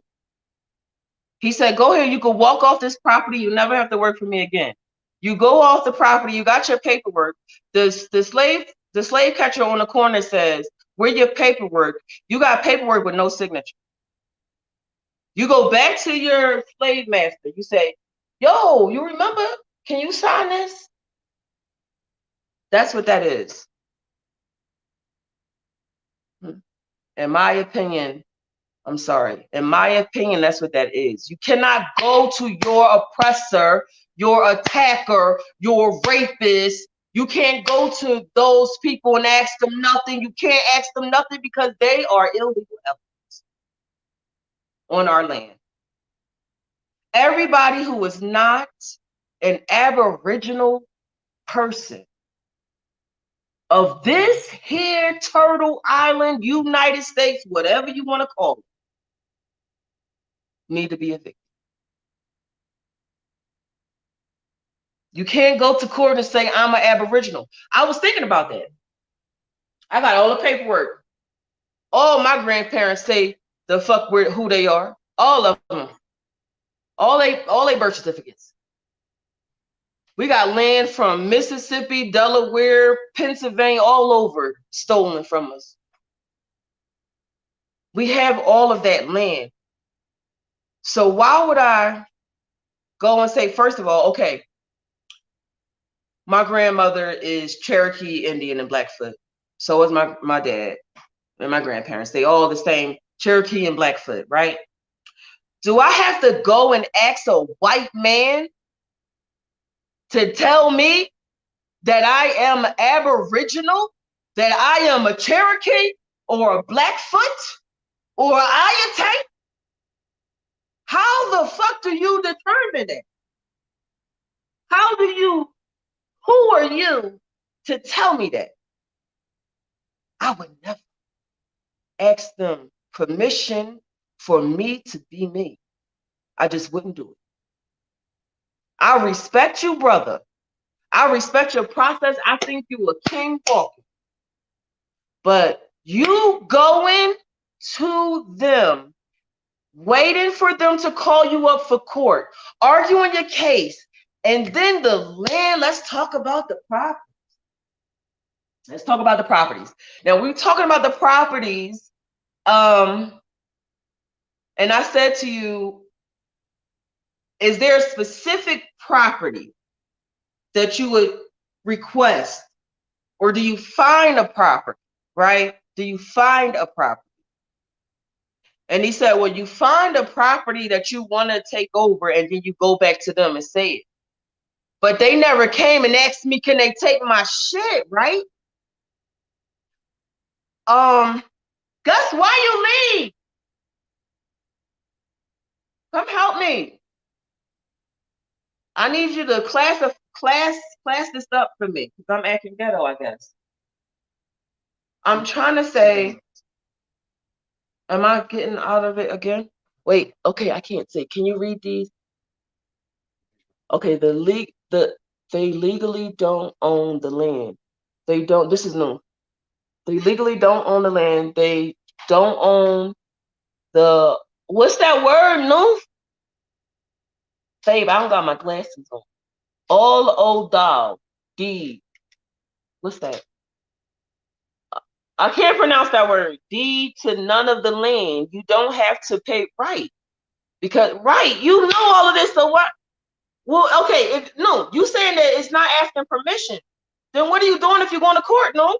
He said, go here, you can walk off this property, you never have to work for me again. You go off the property, you got your paperwork. The slave catcher on the corner says, where's your paperwork? You got paperwork with no signature. You go back to your slave master, you say, yo, you remember? Can you sign this? That's what that is. In my opinion, I'm sorry. In my opinion, that's what that is. You cannot go to your oppressor, your attacker, your rapist. You can't go to those people and ask them nothing. You can't ask them nothing because they are illegal elements on our land. Everybody who is not an Aboriginal person of this here Turtle Island, United States, whatever you want to call it, need to be evicted. You can't go to court and say, I'm an Aboriginal. I was thinking about that. I got all the paperwork. All my grandparents say the fuck who they are. All of them. All they birth certificates. We got land from Mississippi, Delaware, Pennsylvania, all over stolen from us. We have all of that land. So why would I go and say, first of all, okay, my grandmother is Cherokee, Indian, and Blackfoot. So is my dad and my grandparents. They all the same, Cherokee and Blackfoot, right? Do I have to go and ask a white man to tell me that I am Aboriginal, that I am a Cherokee or a Blackfoot or an Ayatay? How the fuck do you determine that? Who are you to tell me that? I would never ask them permission for me to be me. I just wouldn't do it. I respect you, brother. I respect your process. I think you a king walking. But you going to them, waiting for them to call you up for court, arguing your case, and then the land, let's talk about the properties. Let's talk about the properties. Now, we're talking about the properties, and I said to you, is there a specific property that you would request, or do you find a property, right? Do you find a property? And he said, well, you find a property that you want to take over, and then you go back to them and say it. But they never came and asked me, can they take my shit, right? Gus, why you leave? Come help me. I need you to class this up for me, because I'm acting ghetto, I guess. I'm trying to say, am I getting out of it again? Wait, okay, I can't say. Can you read these? Okay, they legally don't own the land. They don't, this is new. They legally don't own the land. They don't own the, what's that word, no? Babe, I don't got my glasses on. All old dog, deed. What's that? I can't pronounce that word. Deed to none of the land. You don't have to pay, right? Because, right, you know all of this, so what? Well, okay, no, you saying that it's not asking permission. Then what are you doing if you're going to court, no?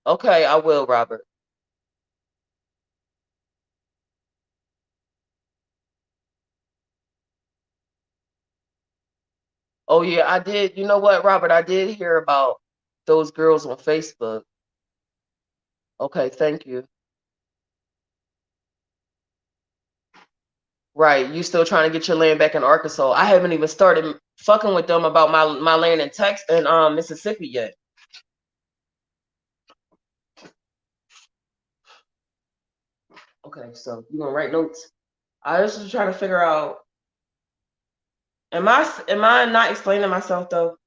Okay, I will, Robert. Oh, yeah, I did. You know what, Robert? I did hear about those girls on Facebook. Okay, thank you. Right, you still trying to get your land back in Arkansas. I haven't even started fucking with them about my land in Texas and Mississippi yet. Okay, so you gonna write notes? I was just trying to figure out. Am I not explaining myself though?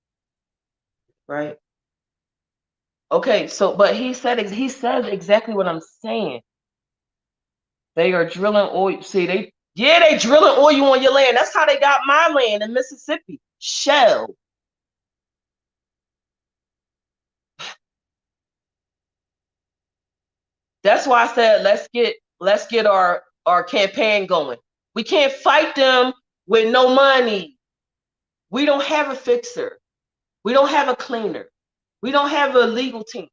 Right. Okay, so but he said exactly what I'm saying. They are drilling oil. See, they drilling oil on your land. That's how they got my land in Mississippi. Shell. That's why I said let's get our campaign going. We can't fight them with no money. We don't have a fixer. We don't have a cleaner. We don't have a legal team.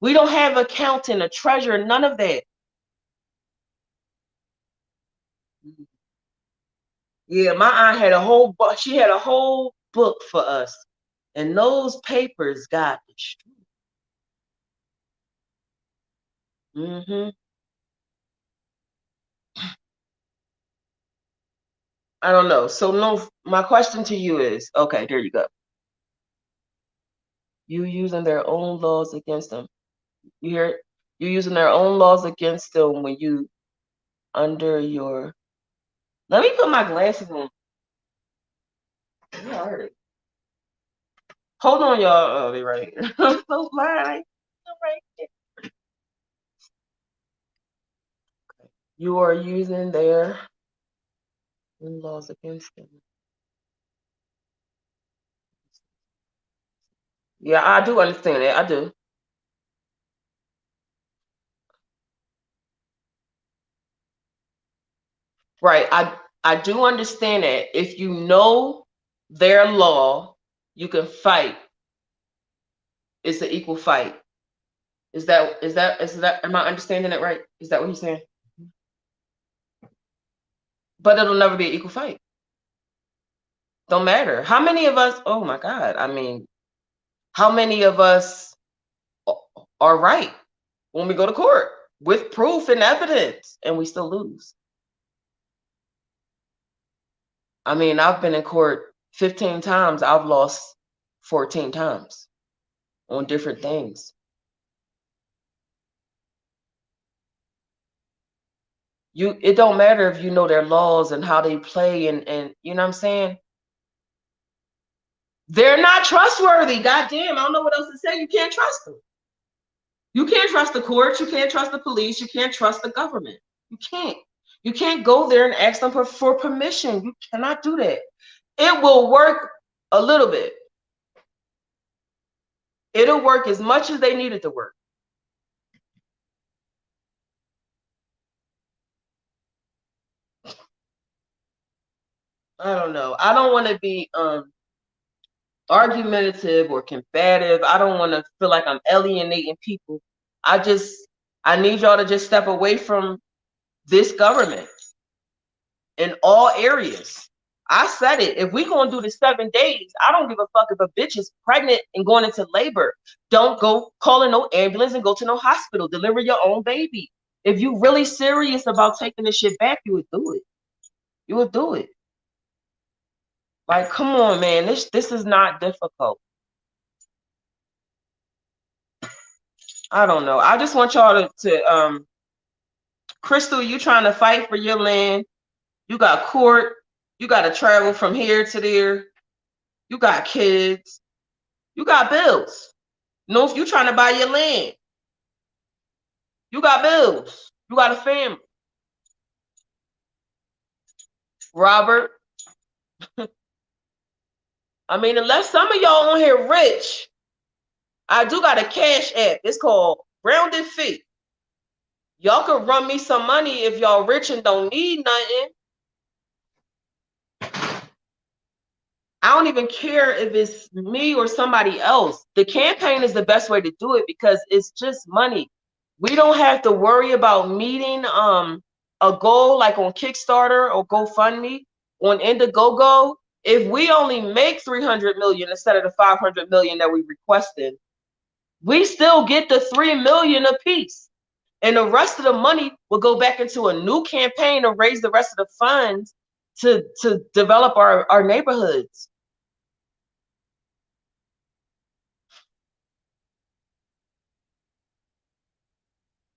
We don't have an accountant, a treasurer, none of that. Yeah, my aunt had a whole book. She had a whole book for us. And those papers got destroyed. Mm-hmm. I don't know. So no, my question to you is, okay, there you go. You using their own laws against them. You hear it? You using their own laws against them when you under your. Let me put my glasses on. Yeah, I heard it. Hold on, y'all. I'll be right here. I'm so blind. I'm right here. You are using their own laws against them. Yeah, I do understand that. I do. Right. I do understand that. If you know their law, you can fight. It's an equal fight. Is that am I understanding it right? Is that what he's saying? But it'll never be an equal fight. Don't matter. How many of us, oh my God, I mean, how many of us are right when we go to court with proof and evidence and we still lose? I mean, I've been in court 15 times. I've lost 14 times on different things. It don't matter if you know their laws and how they play and you know what I'm saying? They're not trustworthy. Goddamn, I don't know what else to say. You can't trust them. You can't trust the courts. You can't trust the police. You can't trust the government. You can't. You can't go there and ask them for permission. You cannot do that. It will work a little bit. It'll work as much as they need it to work. I don't know. I don't want to be argumentative or combative. I don't want to feel like I'm alienating people. I need y'all to just step away from this government in all areas. I said it. If we gonna do the 7 days, I don't give a fuck if a bitch is pregnant and going into labor. Don't go calling no ambulance and go to no hospital. Deliver your own baby. If you really serious about taking this shit back, you would do it. You would do it. Like, come on, man. This is not difficult. I don't know. I just want y'all to Crystal, you trying to fight for your land. You got court. You got to travel from here to there. You got kids. You got bills. No, if you trying to buy your land. You got bills. You got a family. Robert. I mean, unless some of y'all on here rich, I do got a cash app. It's called Rounded Fee. Y'all could run me some money if y'all rich and don't need nothing. I don't even care if it's me or somebody else. The campaign is the best way to do it because it's just money. We don't have to worry about meeting a goal like on Kickstarter or GoFundMe on Indiegogo. If we only make 300 million instead of the 500 million that we requested, we still get the 3 million apiece. And the rest of the money will go back into a new campaign to raise the rest of the funds to develop our neighborhoods.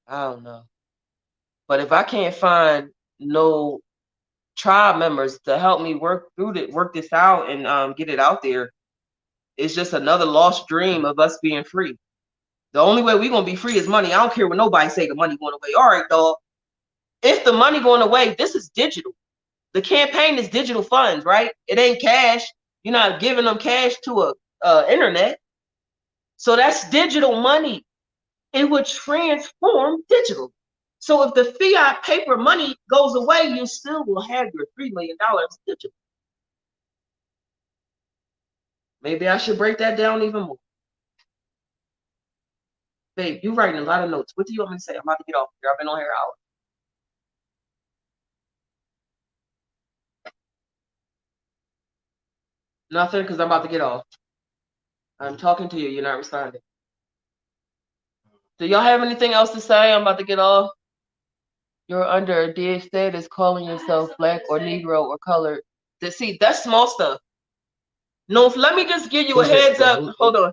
I don't know. But if I can't find no tribe members to help me work this out and get it out there, it's just another lost dream of us being free. The only way we're gonna be free is money. I don't care what nobody say the money going away. All right, dog. If the money going away, this is digital. The campaign is digital funds, right? It ain't cash. You're not giving them cash to a internet. So that's digital money. It would transform digital. So if the fiat paper money goes away, you still will have your $3 million digital. Maybe I should break that down even more. Babe, you writing a lot of notes. What do you want me to say? I'm about to get off here. I've been on here an hour. Nothing, because I'm about to get off. I'm talking to you. You're not responding. Do y'all have anything else to say? I'm about to get off. You're under a dead status calling yourself black or Negro or colored. See, that's small stuff. Noof, let me just give you a heads up. Hold on.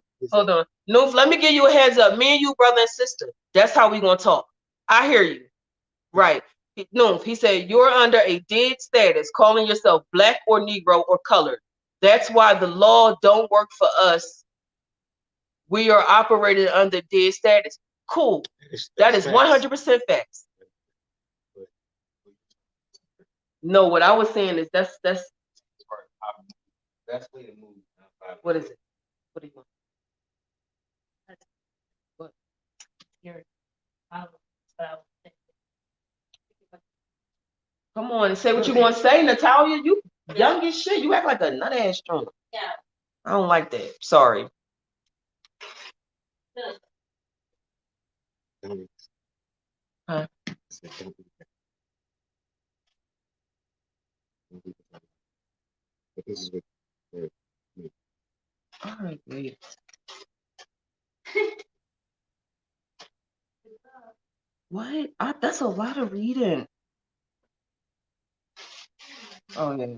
Noof, let me give you a heads up. Me and you, brother and sister. That's how we gonna talk. I hear you. Right. Noof, he said, you're under a dead status calling yourself black or Negro or colored. That's why the law don't work for us. We are operating under dead status. Cool. That is 100% facts. No, what I was saying is that's Best way to move. what is it? What do you want? What? Your style. Come on and say what you want to say, Natalia. You young as shit. You act like a nut ass drunk. Yeah. I don't like that. Sorry. Huh? But this is what. All right, wait. What? That's a lot of reading. Oh yeah.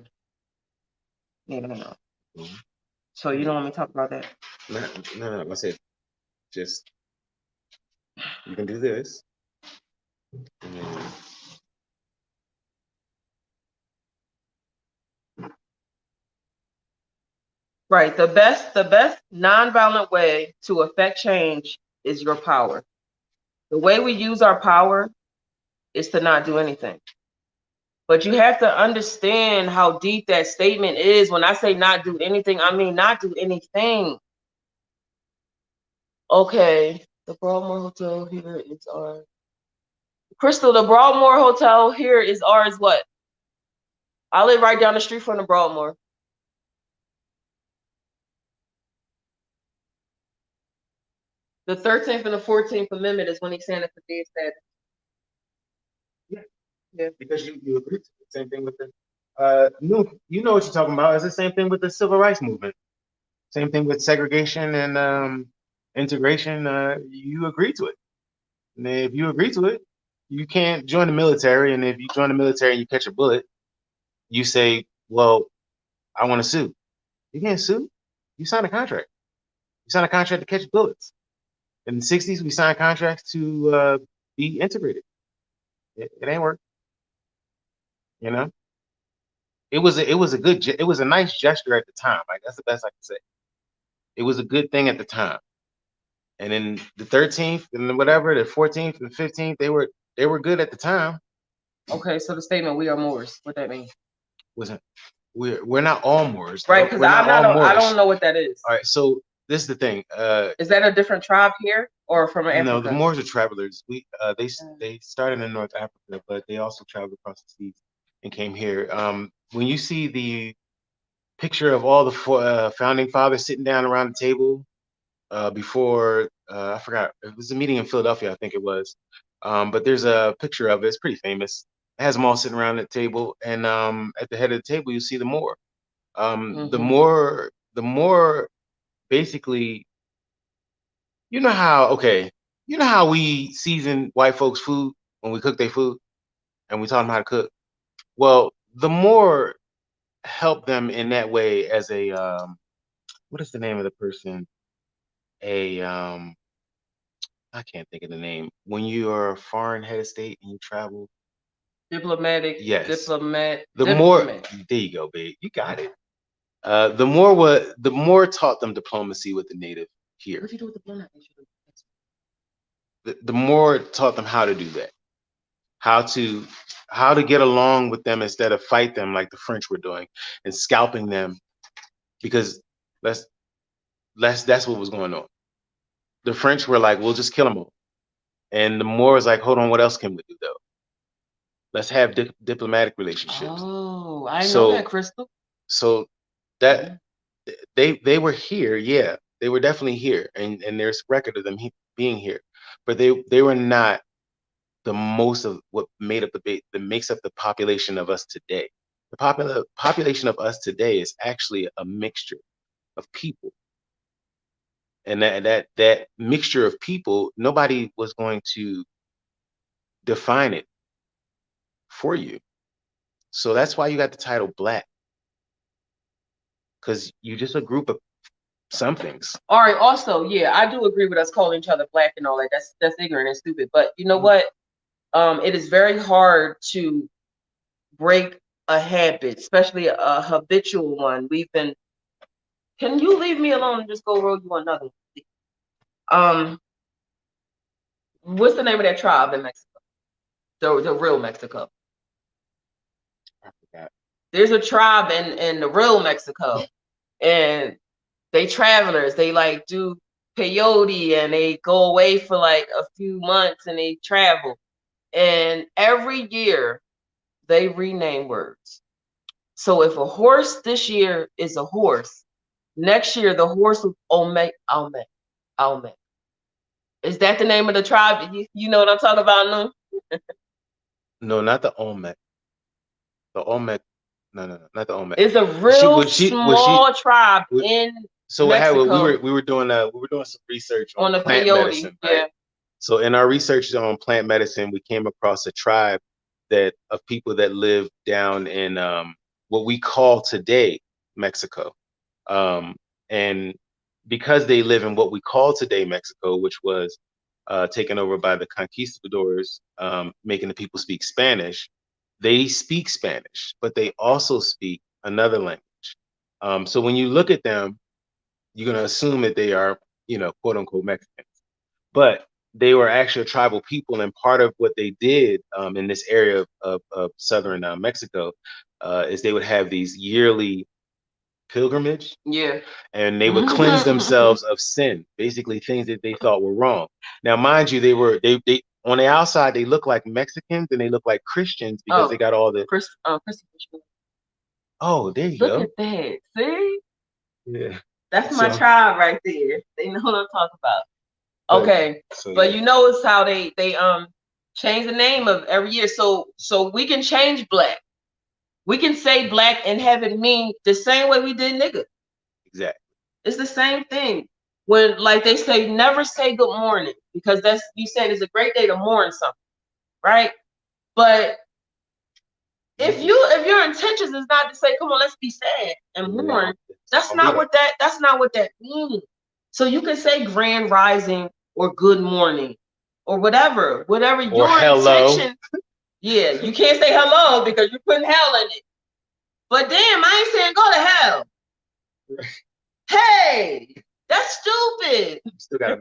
Yeah, no. So you don't want me to talk about that? No. I said, just you can do this. And then, Right. The best nonviolent way to affect change is your power. The way we use our power is to not do anything. But you have to understand how deep that statement is. When I say not do anything, I mean not do anything. Okay. The Broadmoor Hotel here is ours. Crystal, the Broadmoor Hotel here is ours what? I live right down the street from the Broadmoor. The 13th and the 14th Amendment is when he's saying it's a dead status. Yeah, because you agree to it. Same thing with the you know what you're talking about. It's the same thing with the civil rights movement. Same thing with segregation and integration. You agree to it. And if you agree to it, you can't join the military. And if you join the military and you catch a bullet, you say, "Well, I want to sue." You can't sue. You sign a contract. You sign a contract to catch bullets. In the '60s, we signed contracts to be integrated. It ain't work. You know, it was a nice gesture at the time. Like that's the best I can say. It was a good thing at the time. And then the 13th and whatever, the 14th and 15th, they were good at the time. Okay, so the statement "we are Moors," what that mean? Wasn't we're not all Moors, right? Because I don't know what that is. All right, so this is the thing. Is that a different tribe here or from Africa? No, the Moors are travelers. They started in North Africa, but they also traveled across the seas and came here. When you see the picture of all the founding fathers sitting down around the table before I forgot, it was a meeting in Philadelphia, I think it was. But there's a picture of it. It's pretty famous. It has them all sitting around the table, and at the head of the table you see the Moor. The Moor basically, you know how we season white folks' food when we cook their food and we taught them how to cook. Well, the Moor helped them in that way as a what is the name of the person? I can't think of the name. When you are a foreign head of state and you travel. Diplomatic. Yes. Diplomat. More. There you go, babe. You got it. The Moor taught them diplomacy with the native here. What do you do with diplomat? The Moor taught them how to do that. How to get along with them instead of fight them like the French were doing and scalping them, because that's what was going on. The French were like, we'll just kill them all. And the Moor was like, hold on, what else can we do though? Let's have diplomatic relationships. Oh, I know So that, Crystal. so that they were here, yeah, they were definitely here, and there's record of them being here, but they were not the most of what made up that makes up the population of us today. The population of us today is actually a mixture of people, and that mixture of people, nobody was going to define it for you. So that's why you got the title Black, because you're just a group of somethings. All right. Also, yeah, I do agree with us calling each other black and all that. That's ignorant and stupid. But you know what? It is very hard to break a habit, especially a habitual one. We've been. Can you leave me alone and just go roll you another one? What's the name of that tribe in Mexico? The real Mexico. I forgot. There's a tribe in the real Mexico, and they travelers. They like do peyote and they go away for like a few months and they travel. And every year they rename words. So if a horse this year is a horse, next year the horse will Olmec. Is that the name of the tribe? You know what I'm talking about, no? No, not the Olmec. The Olmec, no, not the Olmec. It's a real was she- small tribe was- in So what happened? Mexico. We were doing some research On on the plant peyote, medicine, yeah. right? So in our research on plant medicine, we came across a tribe of people that live down in what we call today Mexico, and because they live in what we call today Mexico, which was taken over by the conquistadors, making the people speak Spanish. They speak Spanish, but they also speak another language. So when you look at them, you're going to assume that they are, quote unquote Mexicans, but they were actually tribal people. And part of what they did in this area of southern Mexico is they would have these yearly pilgrimage, Yeah. and they would cleanse themselves of sin, basically things that they thought were wrong. Now, mind you, they on the outside they look like Mexicans and they look like Christians because they got all the. Oh, there you go. Look at that. See? Yeah. That's my tribe right there. They know what I'm talking about. Okay. But you notice how they change the name of every year. So we can change Black. We can say Black and have it mean the same way we did nigga. Exactly. It's the same thing. When like they say never say good morning, because that's you said it's a great day to mourn something, right? But if your intentions is not to say, come on, let's be sad and mourn, that's not what that means. So you can say grand rising or good morning or whatever your intention. Yeah, you can't say hello because you're putting hell in it. But damn, I ain't saying go to hell. Hey, that's stupid. You still got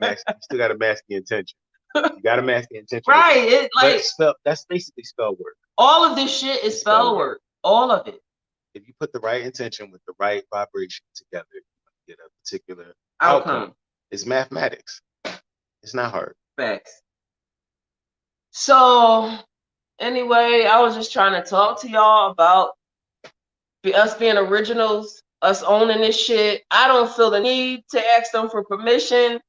to mask the intention. You got to mask the intention. Right. It like that's basically spell work. All of this shit is spell work. All of it. If you put the right intention with the right vibration together, you get a particular outcome. It's mathematics. It's not hard. Facts. So anyway, I was just trying to talk to y'all about us being originals, us owning this shit. I don't feel the need to ask them for permission.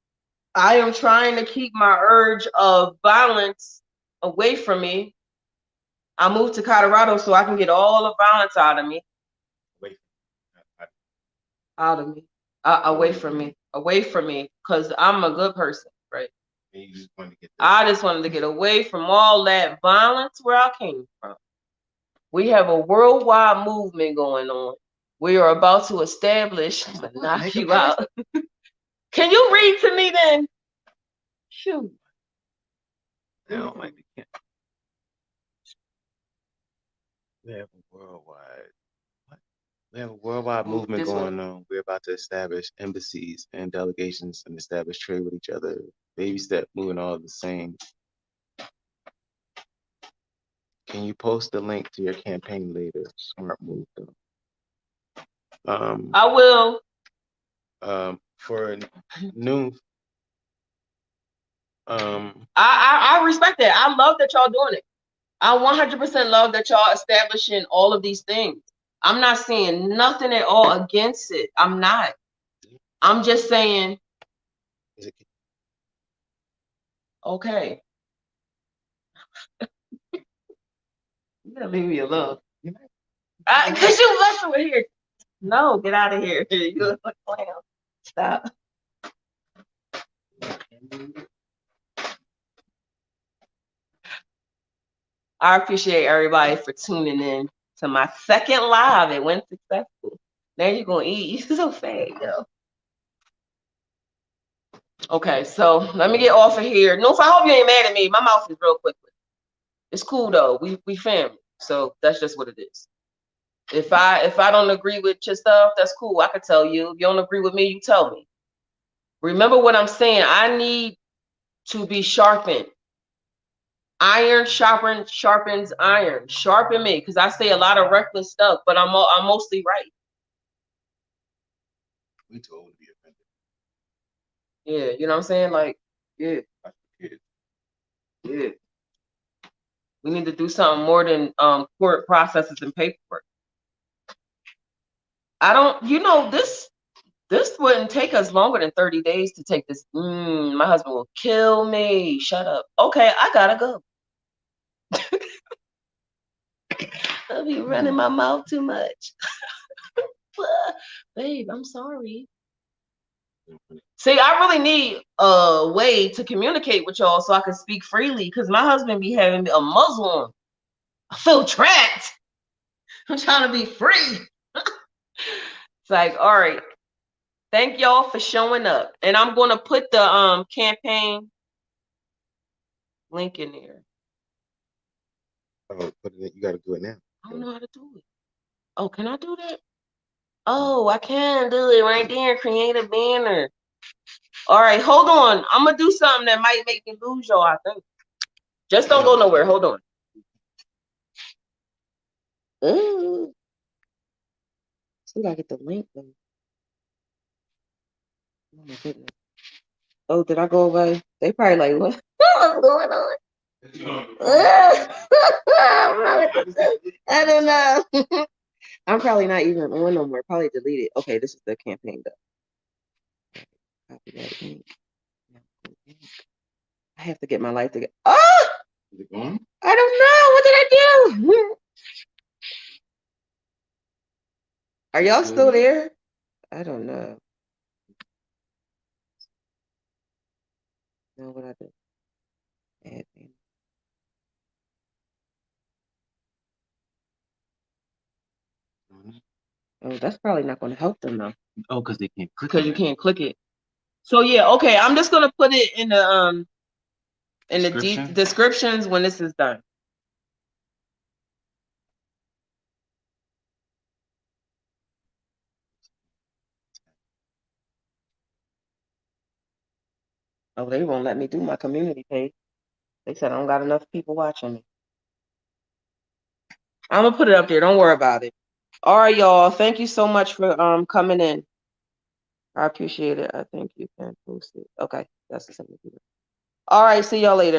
I am trying to keep my urge of violence away from me. I moved to Colorado so I can get all the violence out of me. Away from me, because I'm a good person, right? And you just wanted to get I just wanted to get away from all that violence where I came from. We have a worldwide movement going on. We are about to establish knock you out. Can you read to me then? Shoot. I don't like the We have a worldwide. We have a worldwide movement going on. We're about to establish embassies and delegations and establish trade with each other. Baby step, moving all the same. Can you post the link to your campaign later? Smart move, though. I will. For noon. I respect that. I love that y'all doing it. I 100% love that y'all establishing all of these things. I'm not saying nothing at all against it. I'm not. I'm just saying, Is it- okay. You gotta leave me alone. Cause you messing with here. No, get out of here. You look like a clown. Stop. I appreciate everybody for tuning in to my second live. It went successful. Now you're gonna eat. You so fat, yo. Okay, so let me get off of here. No, I hope you ain't mad at me. My mouth is real quickly. It's cool though. We family. So that's just what it is. If I don't agree with your stuff, that's cool. I could tell you. If you don't agree with me, you tell me. Remember what I'm saying. I need to be sharpened. Iron sharpens iron. Sharpen me, because I say a lot of reckless stuff, but I'm mostly right. We too old to be offended. Yeah, you know what I'm saying? Like, yeah, Like kids. yeah. We need to do something more than court processes and paperwork. I don't, this wouldn't take us longer than 30 days to take this. My husband will kill me. Shut up. Okay, I gotta go. I'll be running my mouth too much. Babe, I'm sorry. See, I really need a way to communicate with y'all so I can speak freely, because my husband be having a muzzle on. I feel trapped. I'm trying to be free. It's like, all right. Thank y'all for showing up. And I'm gonna put the campaign link in there. Oh, but you got to do it now. I don't know how to do it. Oh, can I do that? Oh, I can do it right there. Create a banner. All right, hold on. I'm gonna do something that might make me lose y'all, I think. Just don't go nowhere. Hold on. Ooh. See if I get the link though. Oh my goodness. Oh, did I go away? They probably like, what? What's going on? I don't know. I'm probably not even on no more. Probably delete it. Okay, this is the campaign though. Copy that link. I have to get my life together. Oh! Is it gone? I don't know. What did I do? Are y'all still there? I don't know. Know what I did? Add banner. Oh, that's probably not going to help them though, Oh, because they can't click. because you can't click it. So yeah, okay. I'm just gonna put it in the Description? descriptions when this is done. Oh, they won't let me do my community page. They said I don't got enough people watching me. I'm gonna put it up there. Don't worry about it. All right, y'all. Thank you so much for coming in. I appreciate it. I think you can post it. Okay, that's the same. All right, see y'all later.